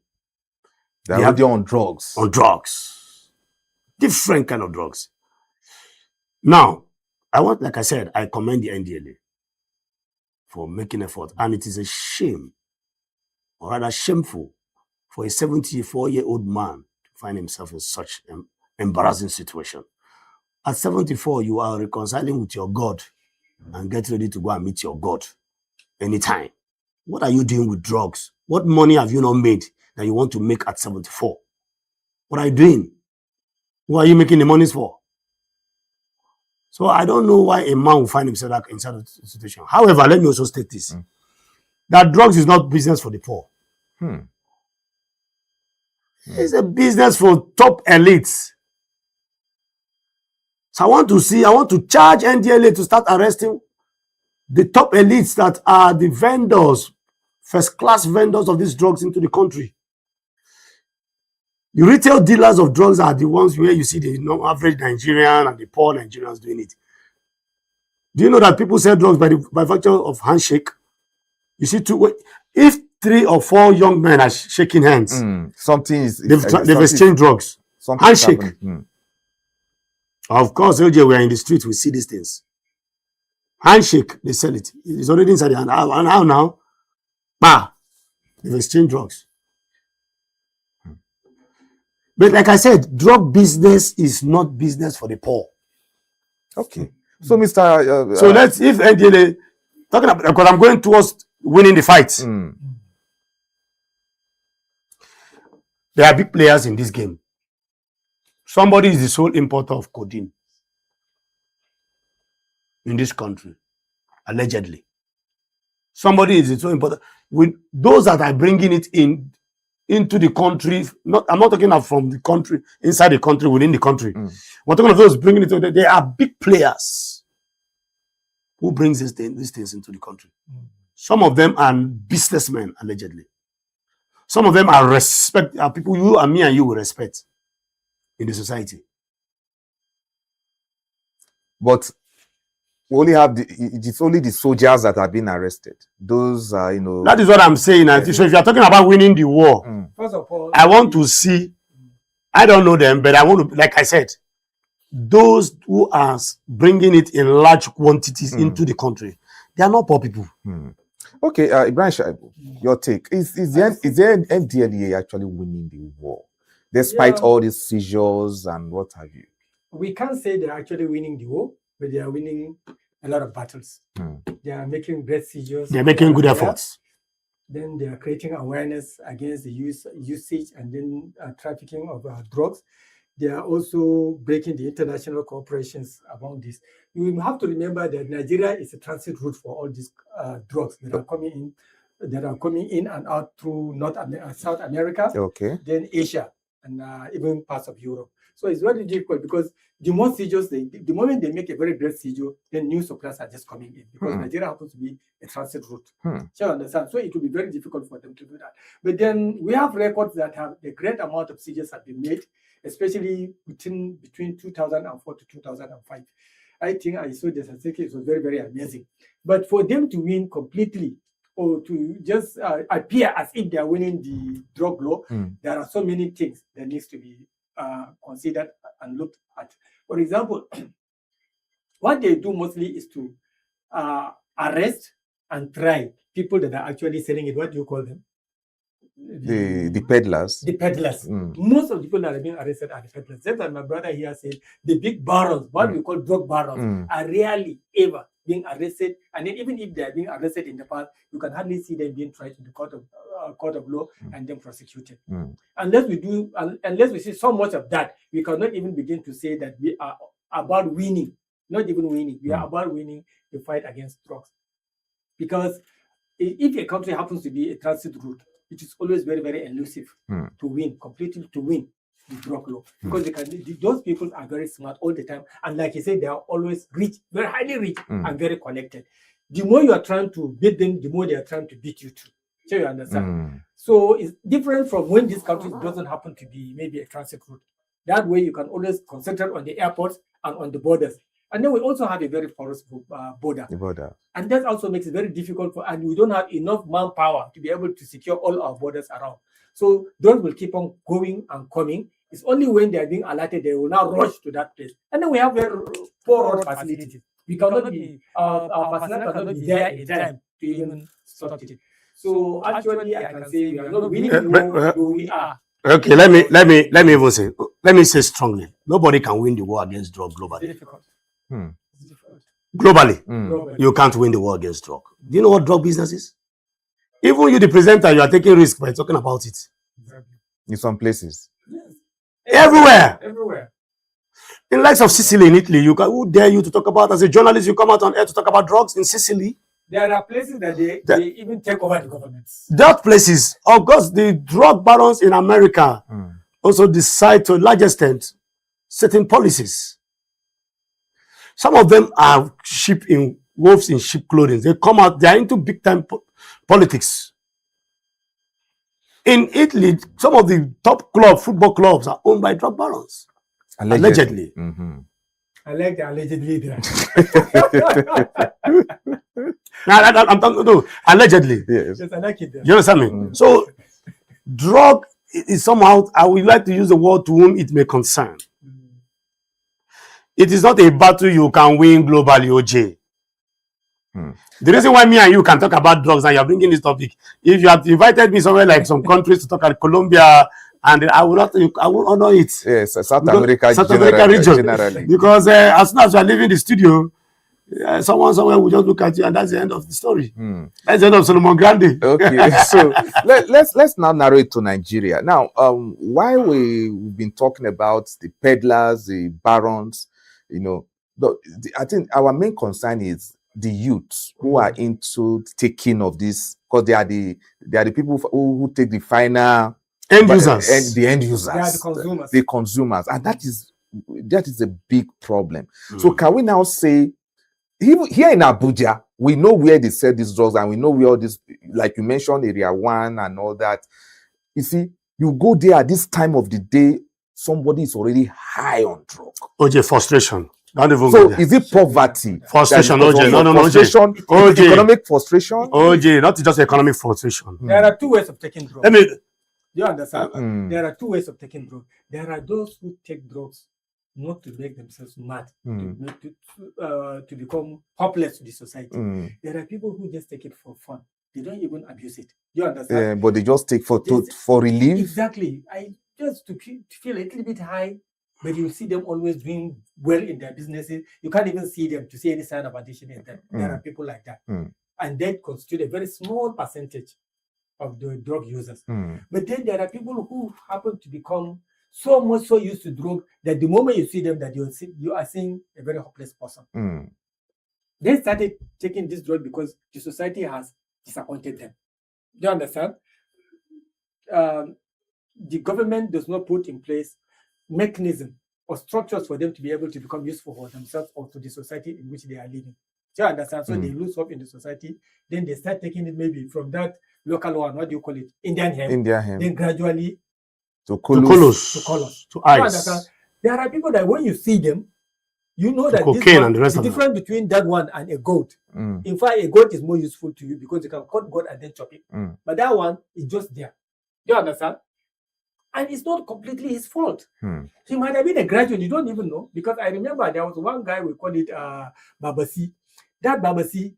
Speaker 1: They're already on drugs.
Speaker 2: On drugs. Different kind of drugs. Now, like I said, I commend the NDLA for making effort. And it is a shame, or rather shameful, for a 74-year-old man to find himself in such an embarrassing situation. At 74, you are reconciling with your God and get ready to go and meet your God anytime. What are you doing with drugs? What money have you not made that you want to make at 74? What are you doing? Who are you making the monies for? So I don't know why a man will find himself inside of the situation. However, let me also state this. That drugs is not business for the poor. It's a business for top elites. So I want to charge NDLA to start arresting the top elites that are the vendors, first-class vendors of these drugs into the country. The retail dealers of drugs are the ones where you see the average Nigerian and the poor Nigerians doing it. Do you know that people sell drugs by virtue of handshake? You see, if 3 or 4 young men are shaking hands, they've exchanged drugs. Handshake. Of course, LJ, we are in the street, we see these things. Handshake, they sell it. It's already inside the hand. How now? Bah, they've exchanged drugs. But like I said, drug business is not business for the poor.
Speaker 1: Okay. So, Mr.
Speaker 2: So let's, if NDLA, talking about, because I'm going towards winning the fight. There are big players in this game. Somebody is the sole importer of codeine in this country, allegedly. Somebody is the sole importer. With those that are bringing it into the country, I'm not talking about from the country, inside the country, within the country. We're talking about those bringing it. They are big players who brings these things into the country. Some of them are businessmen, allegedly. Some of them are people you and me and you will respect in the society.
Speaker 1: But we only have it's only the soldiers that have been arrested. Those are,
Speaker 2: That is what I'm saying. So if you're talking about winning the war,
Speaker 3: First of all,
Speaker 2: I want to see, I don't know them, but I want to, like I said, those who are bringing it in large quantities into the country, they are not poor people.
Speaker 1: Okay, Ibrahim Shaibu, your take. Is there NDLEA actually winning the war? Despite all these seizures and what have you?
Speaker 3: We can't say they're actually winning the war, but they are winning a lot of battles. They are making great seizures.
Speaker 2: They're making good efforts.
Speaker 3: Then they are creating awareness against the usage and then trafficking of drugs. They are also breaking the international cooperations about this. You have to remember that Nigeria is a transit route for all these drugs that are coming in and out through South America, then Asia, and even parts of Europe. So it's very difficult because the more seizures, the moment they make a very great seizure, then new supplies are just coming in because Nigeria happens to be a transit route. So you understand? So it will be very difficult for them to do that. But then we have records that have a great amount of seizures have been made, especially between 2004 to 2005. I think I saw the statistics, it was very, very amazing. But for them to win completely or to just appear as if they are winning the drug law, there are so many things that needs to be considered and looked at. For example, what they do mostly is to arrest and try people that are actually selling it. What do you call them?
Speaker 1: The peddlers.
Speaker 3: The peddlers. Most of the people that are being arrested are the peddlers. Just like my brother here said, the big barons, what we call drug barons, are rarely ever being arrested. And then even if they are being arrested in the past, you can hardly see them being tried in the court of law and then prosecuted. Unless we see so much of that, we cannot even begin to say that we are about winning. Not even winning. We are about winning the fight against drugs. Because if a country happens to be a transit route, it is always very, very elusive to win, completely to win the drug law. Because those people are very smart all the time. And like you said, they are always rich, very highly rich and very connected. The more you are trying to beat them, the more they are trying to beat you too. So you understand? So it's different from when this country doesn't happen to be maybe a transit route. That way you can always concentrate on the airports and on the borders. And then we also have a very porous border. And that also makes it very difficult and we don't have enough manpower to be able to secure all our borders around. So those will keep on going and coming. It's only when they are being alerted, they will now rush to that place. And then we have very poor road facilities. We cannot be, our personnel cannot be there in time to even stop it. So actually, I can say we are not winning the war, but we are.
Speaker 2: Okay, let me say strongly, nobody can win the war against drug globally.
Speaker 3: It's difficult.
Speaker 2: Globally, you can't win the war against drug. Do you know what drug business is? Even you, the presenter, you are taking risk by talking about it.
Speaker 1: In some places.
Speaker 3: Yes.
Speaker 2: Everywhere. In the likes of Sicily in Italy, who dare you to talk about, as a journalist, you come out on air to talk about drugs in Sicily?
Speaker 3: There are places that they even take over the governments.
Speaker 2: That places, of course, the drug barons in America also decide to a large extent certain policies. Some of them are wolves in sheep clothing. They come out, they are into big time politics. In Italy, some of the top football clubs are owned by drug barons. Allegedly.
Speaker 3: I like the allegedly there.
Speaker 2: I'm talking, no, allegedly.
Speaker 1: Yes.
Speaker 3: Yes, I like it there.
Speaker 2: You understand me? So, drug is somehow, I would like to use the word to whom it may concern. It is not a battle you can win globally, OJ. The reason why me and you can talk about drugs and you're bringing this topic, if you have invited me somewhere like some countries to talk about Colombia, and I will honor it.
Speaker 1: Yes, South America
Speaker 2: region.
Speaker 1: Generally.
Speaker 2: Because as soon as you are leaving the studio, someone somewhere will just look at you, and that's the end of the story. That's the end of Solomon Grande.
Speaker 1: Okay, so let's now narrow it to Nigeria. Now, why we've been talking about the peddlers, the barons, you know, I think our main concern is the youths who are into taking of this, because they are the people who take the final
Speaker 2: end users,
Speaker 1: the end users,
Speaker 3: they are the consumers,
Speaker 1: and that is a big problem. So can we now say, here in Abuja, we know where they sell these drugs, and we know where all this, like you mentioned, Area 1 and all that. You see, you go there at this time of the day, somebody is already high on drugs.
Speaker 2: OJ, frustration.
Speaker 1: So is it poverty?
Speaker 2: Frustration, OJ. No,
Speaker 1: frustration,
Speaker 2: OJ.
Speaker 1: Economic frustration?
Speaker 2: OJ, not just economic frustration.
Speaker 3: There are two ways of taking drugs. You understand? There are two ways of taking drugs. There are those who take drugs not to make themselves mad, to become hopeless to the society. There are people who just take it for fun. They don't even abuse it. You understand?
Speaker 1: But they just take for relief.
Speaker 3: Exactly. Just to feel a little bit high, but you see them always doing well in their businesses. You can't even see them to see any sign of addiction in them. There are people like that. And they constitute a very small percentage of the drug users. But then there are people who happen to become so much so used to drug that the moment you see them, that you are seeing a very hopeless person. They started taking this drug because the society has disappointed them. Do you understand? The government does not put in place mechanism or structures for them to be able to become useful for themselves or to the society in which they are living. Do you understand? So they lose hope in the society. Then they start taking it maybe from that local one, what do you call it? Indian hemp. Then gradually
Speaker 2: to colors, to ice.
Speaker 3: There are people that when you see them, you know that the difference between that one and a goat. In fact, a goat is more useful to you because you can cut goat and then chop it. But that one is just there. Do you understand? And it's not completely his fault. He might have been a graduate, you don't even know. Because I remember there was one guy, we called it Babasi. That Babasi,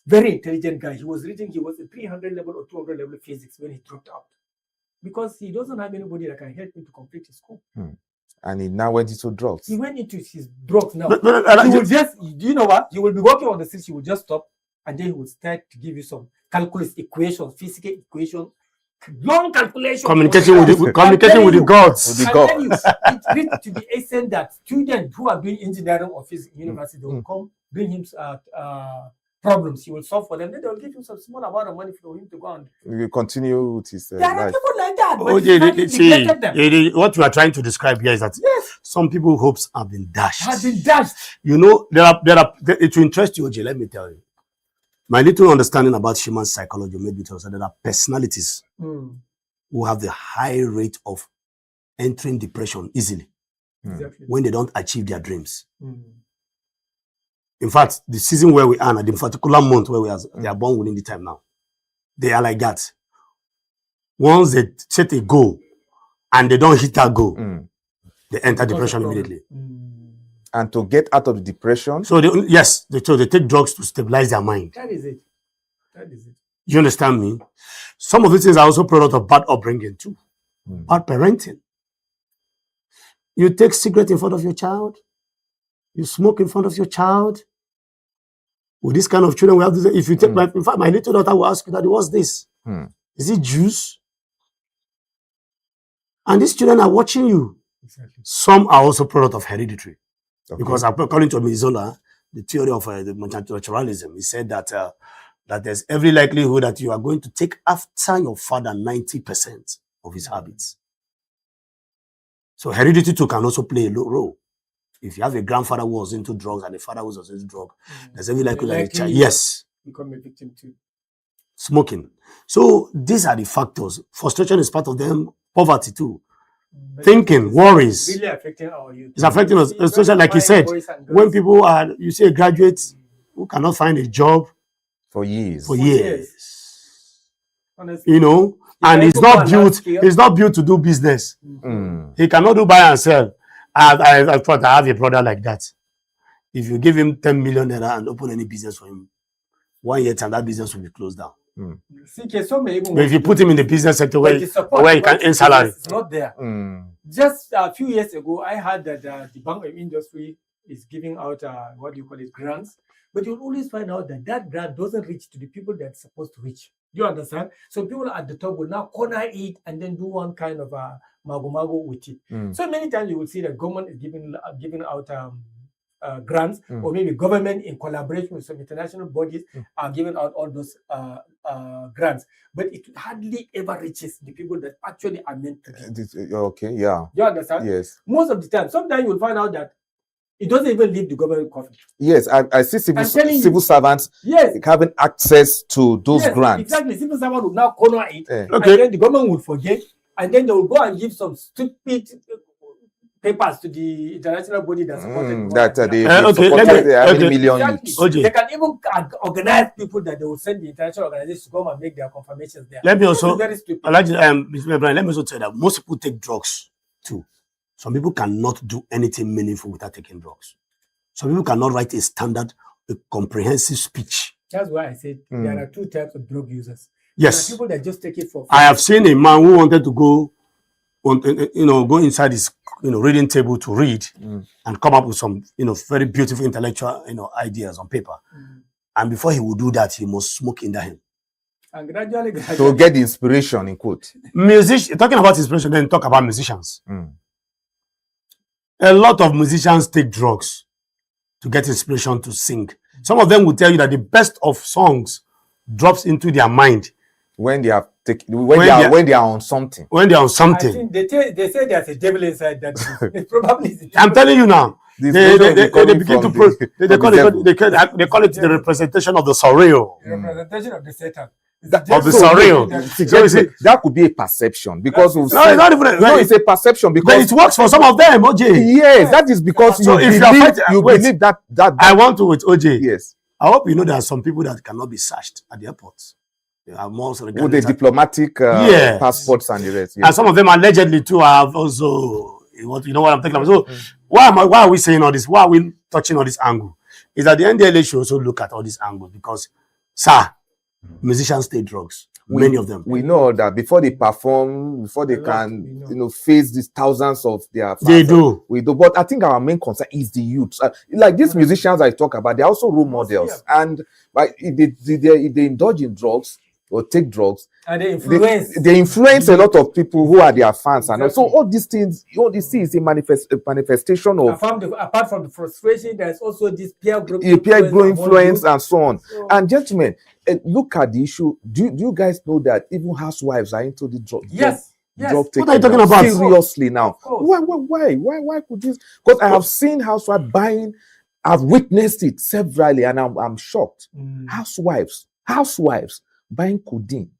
Speaker 3: very intelligent guy. He was a 300 level or 200 level physics when he dropped out. Because he doesn't have anybody that can help him to complete his school.
Speaker 1: And he now went into drugs.
Speaker 3: He went into his drugs now. He will just, do you know what? You will be walking on the street, he will just stop, and then he will start to give you some calculus equations, physical equations, long calculation.
Speaker 2: Communicating with the gods.
Speaker 3: It reached to the extent that students who are doing engineering or physics in university, they will come, bring him problems. He will solve for them. Then they will give him some small amount of money for him to go on.
Speaker 1: You continue with his
Speaker 3: there are people like that.
Speaker 2: What you are trying to describe here is that some people's hopes have been dashed. You know, it will interest you, OJ, let me tell you. My little understanding about human psychology made me tell you that there are personalities who have the high rate of entering depression easily when they don't achieve their dreams. In fact, the season where we are, at the particular month where they are born within the time now, they are like that. Once they set a goal and they don't hit that goal, they enter depression immediately.
Speaker 1: And to get out of the depression?
Speaker 2: So they take drugs to stabilize their mind.
Speaker 3: That is it.
Speaker 2: You understand me? Some of these things are also product of bad upbringing too. Bad parenting. You take cigarette in front of your child. You smoke in front of your child. With this kind of children, we have to say, if you take in fact, my little daughter will ask you, Daddy, what's this? Is it juice? And these children are watching you. Some are also product of hereditary. Because according to Mizola, the theory of the multiculturalism, he said that that there's every likelihood that you are going to take after your father 90% of his habits. So heredity too can also play a role. If you have a grandfather who was into drugs and a father who was into drugs, there's every likelihood that the child, yes,
Speaker 3: become a victim too.
Speaker 2: Smoking. So these are the factors. Frustration is part of them. Poverty too. Thinking, worries.
Speaker 3: Really affecting our youth.
Speaker 2: It's affecting us, especially like you said, when people are, you see a graduate who cannot find a job
Speaker 1: for years.
Speaker 3: Honestly.
Speaker 2: You know, and he's not built to do business. He cannot do buy and sell. I thought I have a brother like that. If you give him 10 million naira and open any business for him, 1 year time that business will be closed down.
Speaker 3: But
Speaker 2: if you put him in the business sector where he can earn salary,
Speaker 3: it's not there. Just a few years ago, I heard that the banking industry is giving out grants, but you'll always find out that that grant doesn't reach to the people that's supposed to reach. You understand? So people at the top will now corner it and then do one kind of mago with it. So many times you will see that government is giving out grants, or maybe government in collaboration with some international bodies are giving out all those grants, but it hardly ever reaches the people that actually are meant to be.
Speaker 1: Okay, yeah.
Speaker 3: You understand?
Speaker 1: Yes.
Speaker 3: Most of the time, sometimes you will find out that it doesn't even leave the government coffin.
Speaker 1: Yes, I see civil servants having access to those grants.
Speaker 3: Exactly. Civil servants will now corner it, and then the government will forget, and then they will go and give some stupid papers to the international body that supported million youths. They can even organize people that they will send the international organizations to come and make their confirmations there.
Speaker 2: Let me also tell you that most people take drugs too. Some people cannot do anything meaningful without taking drugs. Some people cannot write a standard, a comprehensive speech.
Speaker 3: That's why I said there are two types of drug users.
Speaker 2: Yes.
Speaker 3: There are people that just take it for fun.
Speaker 2: I have seen a man who wanted to go inside his reading table to read and come up with some very beautiful intellectual ideas on paper. And before he would do that, he must smoke in him.
Speaker 3: And gradually
Speaker 1: to get the inspiration, in quote.
Speaker 2: Talking about inspiration, then talk about musicians. A lot of musicians take drugs to get inspiration to sing. Some of them will tell you that the best of songs drops into their mind
Speaker 1: when they are on something.
Speaker 2: When they are on something.
Speaker 3: I think they say there's a devil inside that. It probably is.
Speaker 2: I'm telling you now. They begin to they call it the representation of the surreal.
Speaker 3: The representation of the Satan.
Speaker 2: Of the surreal.
Speaker 1: So you see, that could be a perception because it's a perception because
Speaker 2: it works for some of them, OJ.
Speaker 1: Yes, that is because you believe that.
Speaker 2: I want to with OJ.
Speaker 1: Yes.
Speaker 2: I hope you know there are some people that cannot be searched at the airports. They are more
Speaker 1: with the diplomatic passports and the rest.
Speaker 2: Yes. And some of them allegedly too have also. You know what I'm talking about. So why are we saying all this? Why are we touching all this angle? Is that the NDLA should also look at all these angles because, sir, musicians take drugs. Many of them.
Speaker 1: We know that before they perform, before they can, face these thousands of their fans,
Speaker 2: they do.
Speaker 1: We do. But I think our main concern is the youth. Like these musicians I talk about, they're also role models. And if they indulge in drugs or take drugs,
Speaker 3: and they
Speaker 1: influence a lot of people who are their fans. Exactly. And so all these things, all this is a manifestation of.
Speaker 3: Apart from the frustration, there's also this peer group
Speaker 1: influence and so on. So, and gentlemen, look at the issue. Do you guys know that even housewives are into the drug?
Speaker 3: Yes.
Speaker 1: Drug
Speaker 2: what are you talking about?
Speaker 1: Seriously now. Why could this? Because I have seen housewives buying. I've witnessed it severally, and I'm shocked. Housewives buying codeine,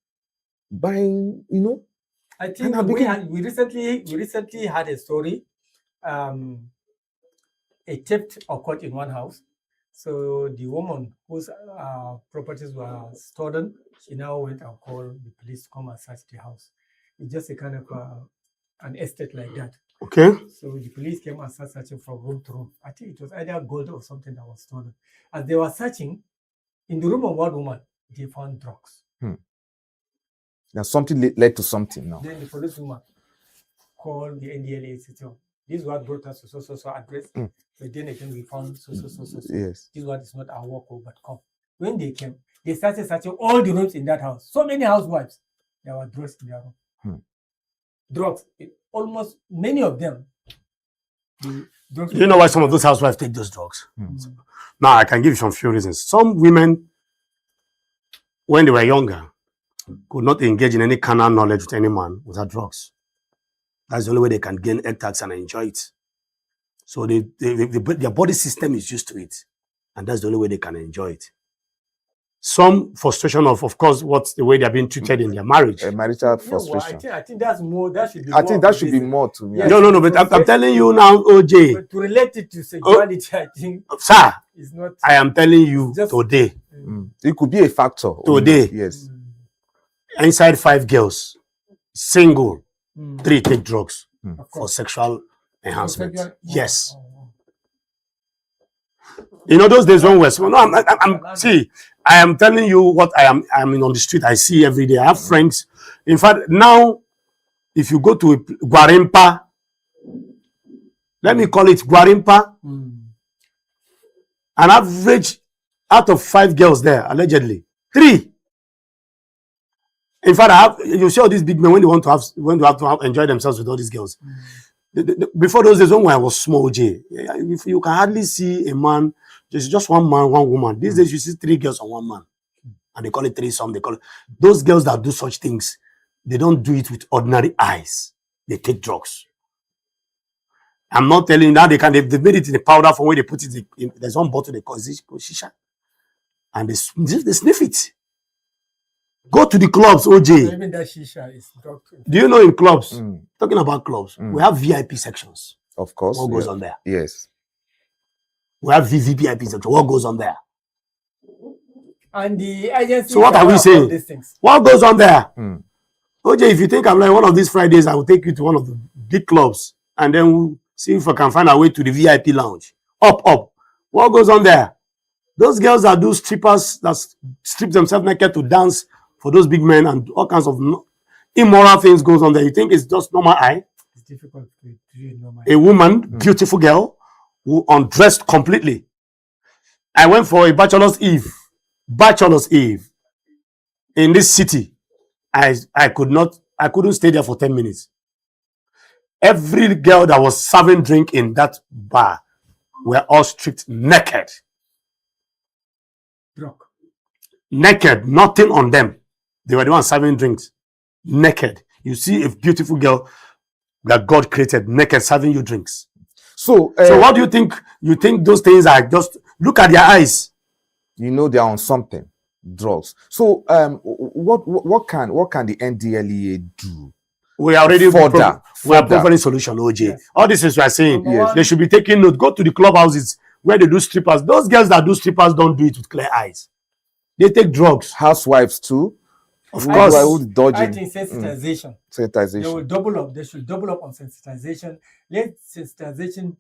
Speaker 1: buying,
Speaker 3: I think we recently had a story. A theft occurred in one house. So the woman whose properties were stolen, she now went and called the police to come and search the house. It's just a kind of an estate like that.
Speaker 2: Okay.
Speaker 3: So the police came and started searching from room to room. I think it was either gold or something that was stolen. As they were searching, in the room of one woman, they found drugs.
Speaker 1: Now something led to something now.
Speaker 3: Then the police woman called the NDLA and said, this is what brought us to so address. But then again, we found so.
Speaker 1: Yes.
Speaker 3: This one is not our work, but come. When they came, they started searching all the rooms in that house. So many housewives, there were drugs in their room. Drugs. Almost many of them, Drugs
Speaker 2: Do you know why some of those housewives take those drugs? Now, I can give you some few reasons. Some women, when they were younger, could not engage in any carnal knowledge with any man without drugs. That's the only way they can gain extax and enjoy it. So their body system is used to it. And that's the only way they can enjoy it. Some frustration of course, what's the way they're being treated in their marriage.
Speaker 1: A marital
Speaker 3: Yeah, well,
Speaker 1: frustration.
Speaker 3: I think that's more. That should be.
Speaker 1: I
Speaker 3: more
Speaker 1: think
Speaker 3: of
Speaker 1: that
Speaker 3: a
Speaker 1: should be
Speaker 3: reason.
Speaker 1: more to me.
Speaker 3: Yes.
Speaker 2: No, but I'm telling you now, OJ,
Speaker 3: But to relate it to sexuality, I think
Speaker 2: sir,
Speaker 3: is not.
Speaker 2: I am telling you
Speaker 3: Just-
Speaker 2: today,
Speaker 1: It could be a factor.
Speaker 2: Today.
Speaker 1: Yes.
Speaker 2: inside 5 girls, single, 3 take drugs
Speaker 3: Of
Speaker 2: for
Speaker 3: course.
Speaker 2: sexual enhancement.
Speaker 3: Sexual-
Speaker 2: Yes.
Speaker 3: Oh.
Speaker 2: You know those days when we're small. No, I'm see, I am telling you what I'm on the street. I see every day. I have friends. In fact, now, if you go to Guarimpa, let me call it Guarimpa, an average out of 5 girls there, allegedly, 3. In fact, you see all these big men when they want to enjoy themselves with all these girls. Before those days when I was small, J, if you can hardly see a man, just one man, one woman. These days you see 3 girls and 1 man, and they call it threesome. They call it those girls that do such things. They don't do it with ordinary eyes. They take drugs. I'm not telling you now. They made it in the powder from where they put it. There's one bottle they call shisha, and they sniff it. Go to the clubs, OJ.
Speaker 3: Even that shisha is drug.
Speaker 2: Do you know in clubs? Talking about clubs, we have VIP sections.
Speaker 1: Of course.
Speaker 2: What goes on there?
Speaker 1: Yes.
Speaker 2: We have VVIP section. What goes on there?
Speaker 3: And the agency.
Speaker 2: So what are we saying?
Speaker 3: These things.
Speaker 2: What goes on there? OJ, if you think I'm like one of these Fridays, I will take you to one of the big clubs and then we'll see if I can find a way to the VIP lounge. Up. What goes on there? Those girls that do strippers, that strip themselves naked to dance for those big men and all kinds of immoral things goes on there. You think it's just normal eye?
Speaker 3: It's difficult to do it normal.
Speaker 2: A woman, beautiful girl, who undressed completely. I went for a bachelor's eve in this city. I couldn't stay there for 10 minutes. Every girl that was serving drink in that bar were all stripped naked.
Speaker 3: Drug.
Speaker 2: Naked, nothing on them. They were the ones serving drinks. Naked. You see a beautiful girl that God created naked serving you drinks.
Speaker 1: So
Speaker 2: what do you think? You think those things are just look at their eyes?
Speaker 1: You know they're on something, drugs. So what can the NDLEA do?
Speaker 2: We are already
Speaker 1: Further.
Speaker 2: we are providing solution, OJ.
Speaker 3: Yes.
Speaker 2: All this is we are saying.
Speaker 3: Yes.
Speaker 2: They should be taking note. Go to the clubhouses where they do strippers. Those girls that do strippers don't do it with clear eyes. They take drugs.
Speaker 1: Housewives too.
Speaker 2: Of
Speaker 1: Who
Speaker 2: course.
Speaker 1: are dodging
Speaker 3: I think sensitization. They
Speaker 1: sensitization.
Speaker 3: will double up. They should double up on sensitization. Let sensitization.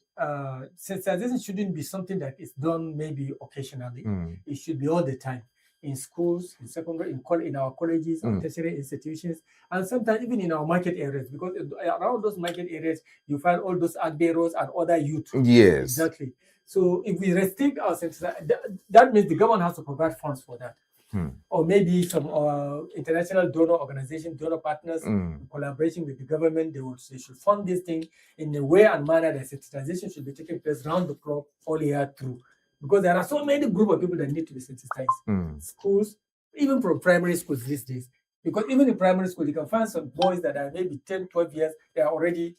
Speaker 3: Sensitization shouldn't be something that is done maybe occasionally. It should be all the time in schools, in secondary, in our colleges, or tertiary institutions, and sometimes even in our market areas. Because around those market areas, you find all those agberos and other youth.
Speaker 1: Yes.
Speaker 3: Exactly. So if we restrict our sensitization, that means the government has to provide funds for that. Or maybe some international donor organizations, donor partners, in collaboration with the government, they should fund this thing in a way and manner that sensitization should be taking place round the clock all year through. Because there are so many group of people that need to be sensitized. Schools, even from primary schools these days. Because even in primary school, you can find some boys that are maybe 10, 12 years, they are already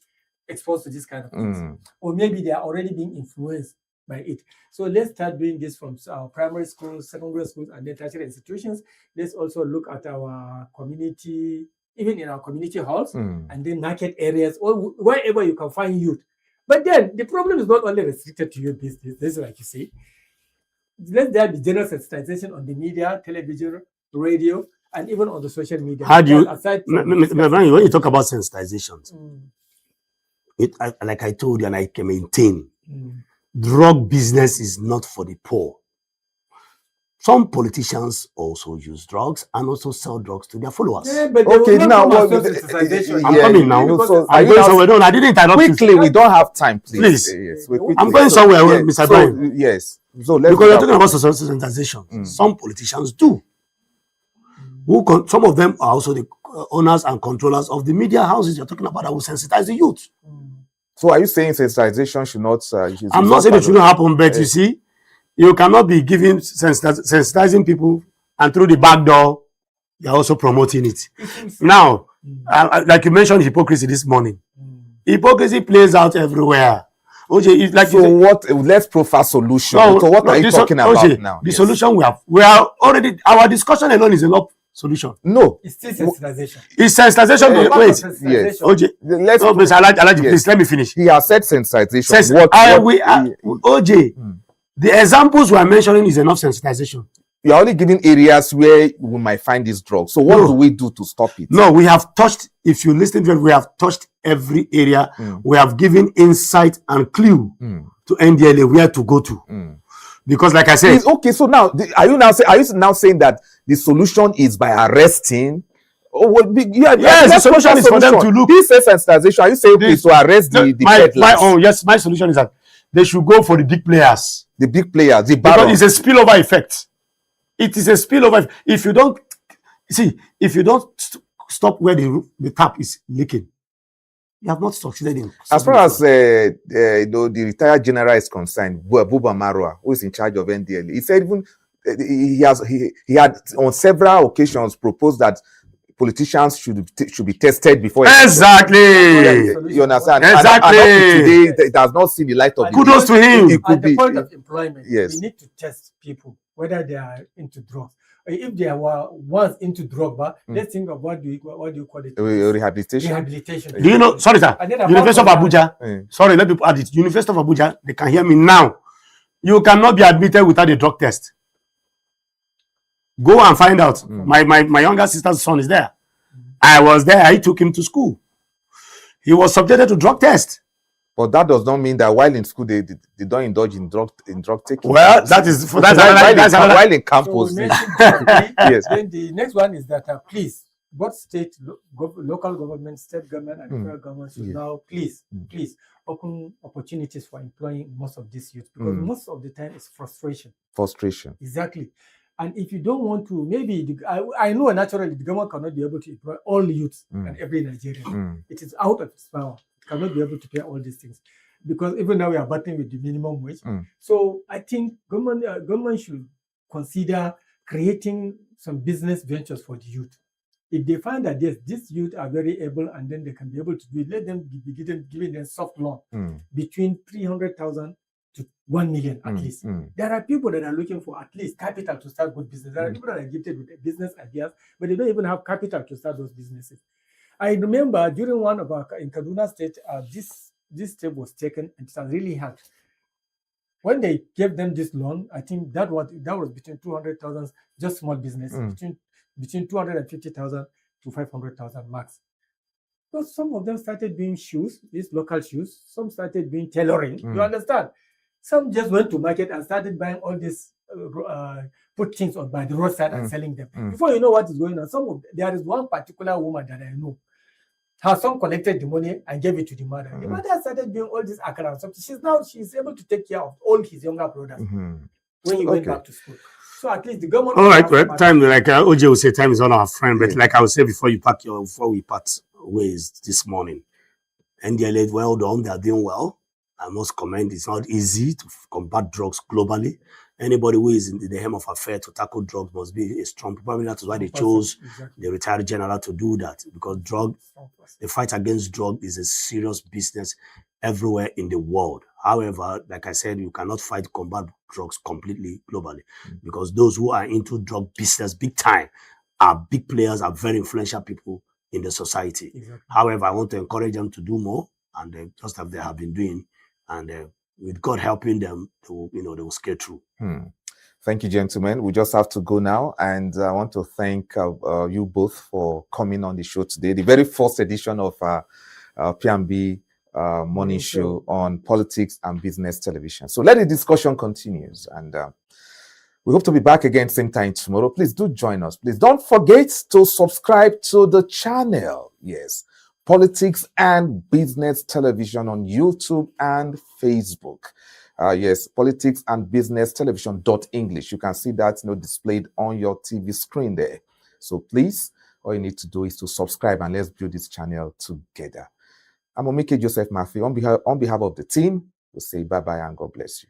Speaker 3: exposed to this kind of things. Or maybe they are already being influenced by it. So let's start doing this from our primary schools, secondary schools, and then tertiary institutions. Let's also look at our community, even in our community halls, and then market areas, or wherever you can find youth. But then the problem is not only restricted to youth these days. This is like you say. Let there be general sensitization on the media, television, radio, and even on the social media.
Speaker 2: How do you,
Speaker 3: when
Speaker 2: you talk about sensitizations, like I told you and I can maintain, drug business is not for the poor. Some politicians also use drugs and also sell drugs to their followers.
Speaker 3: Yeah, but
Speaker 1: Okay, now
Speaker 3: I'm
Speaker 2: coming now.
Speaker 1: So
Speaker 2: I'm going somewhere. No, I didn't interrupt
Speaker 1: quickly.
Speaker 2: you.
Speaker 1: We don't have time, please.
Speaker 2: Please.
Speaker 1: Yes,
Speaker 2: I'm going somewhere,
Speaker 1: yeah,
Speaker 2: Mr.
Speaker 1: so,
Speaker 2: Brian.
Speaker 1: yes. So let's
Speaker 2: Because you're talking about sensitization. Some politicians do. Some of them are also the owners and controllers of the media houses you're talking about that will sensitize the youth.
Speaker 1: So are you saying sensitization should not?
Speaker 2: I'm not saying it shouldn't happen, but you see, you cannot be giving sensitizing people and through the back door, you're also promoting it. Now, like you mentioned hypocrisy this morning. Hypocrisy plays out everywhere. OJ, like
Speaker 1: so what? Let's profile solution.
Speaker 2: No,
Speaker 1: so what are you talking about now?
Speaker 2: The solution we are already, our discussion alone is enough solution.
Speaker 1: No,
Speaker 3: it's still sensitization.
Speaker 2: It's sensitization.
Speaker 1: Yes.
Speaker 2: OJ,
Speaker 1: Let's
Speaker 2: please let me finish.
Speaker 1: He has said sensitization.
Speaker 2: OJ, the examples we are mentioning is enough sensitization.
Speaker 1: We are only giving areas where we might find this drug. So what do we do to stop it?
Speaker 2: No, we have touched, if you listen to it, we have touched every area. We have given insight and clue to NDLA where to go to. Because like I said...
Speaker 1: Okay, so now, are you now saying that the solution is by arresting?
Speaker 2: Yes, the solution is for them to look.
Speaker 1: He says sensitization. Are you saying to arrest the peddlers?
Speaker 2: My solution is that they should go for the big players.
Speaker 1: The big players, the
Speaker 2: barons. Because it's a spillover effect. It is a spillover. If you don't stop where the tap is leaking, you have not succeeded in.
Speaker 1: As far as the retired general is concerned, Buba Marwa, who is in charge of NDLA, he said even he had on several occasions proposed that politicians should be tested before.
Speaker 2: Exactly.
Speaker 1: You understand?
Speaker 2: Exactly.
Speaker 1: And today, it has not seen the light of
Speaker 2: kudos to him.
Speaker 3: At the point of employment,
Speaker 1: yes,
Speaker 3: we need to test people whether they are into drugs. If they were once into drug, let's think of what do you call it?
Speaker 1: Rehabilitation.
Speaker 3: Rehabilitation.
Speaker 2: Do you know? Sorry, sir. University of Abuja. Sorry, let me add it. University of Abuja. They can hear me now. You cannot be admitted without a drug test. Go and find out. My younger sister's son is there. I was there. I took him to school. He was subjected to drug test.
Speaker 1: But that does not mean that while in school they don't indulge in drug taking.
Speaker 2: Well, that's
Speaker 1: while in campus.
Speaker 3: So yes. Then the next one is that please, both state, local government, state government, and federal government should now please open opportunities for employing most of these youth, because most of the time it's frustration. Exactly. And if you don't want to, maybe I know naturally the government cannot be able to employ all youths and every Nigerian. It is out of its power. It cannot be able to pay all these things, because even now we are battling with the minimum wage. So I think government should consider creating some business ventures for the youth. If they find that these youth are very able and then they can be able to do it, let them be giving them soft loan between 300,000 to 1 million at least. There are people that are looking for at least capital to start good business. There are people that are gifted with business ideas, but they don't even have capital to start those businesses. I remember during one of our in Kaduna State, this step was taken, and it has really helped. When they gave them this loan, I think that was between 200,000, just small business, between 250,000 to 500,000 max. So some of them started doing shoes, these local shoes. Some started doing tailoring. You understand? Some just went to market and started buying all these put things on by the roadside and selling them. Before you know what is going on, there is one particular woman that I know. Her son collected the money and gave it to the mother. The mother started doing all this akara and something. She's able to take care of all his younger brothers when he went back to school. So at least the government.
Speaker 2: All right, well, time like OJ will say, time is on our friend. But like I will say before we part ways this morning, NDLA, well done. They are doing well. I must comment. It's not easy to combat drugs globally. Anybody who is in the helm of affair to tackle drugs must be a strong. Probably that is why they chose the retired general to do that, because the fight against drug is a serious business everywhere in the world. However, like I said, you cannot combat drugs completely globally, because those who are into drug business big time are big players, are very influential people in the society. However, I want to encourage them to do more, and just as they have been doing, and with God helping them, they will scale through.
Speaker 1: Thank you, gentlemen. We just have to go now, and I want to thank you both for coming on the show today. The very first edition of P&B morning show on Politics and Business Television. So let the discussion continues, and we hope to be back again same time tomorrow. Please do join us. Please don't forget to subscribe to the channel. Yes, Politics and Business Television on YouTube and Facebook. Yes, Politics and Business Television.English. You can see that displayed on your TV screen there. So please, all you need to do is to subscribe, and let's build this channel together. I'm Omike Joseph Matthew. On behalf of the team, we'll say bye-bye and God bless you.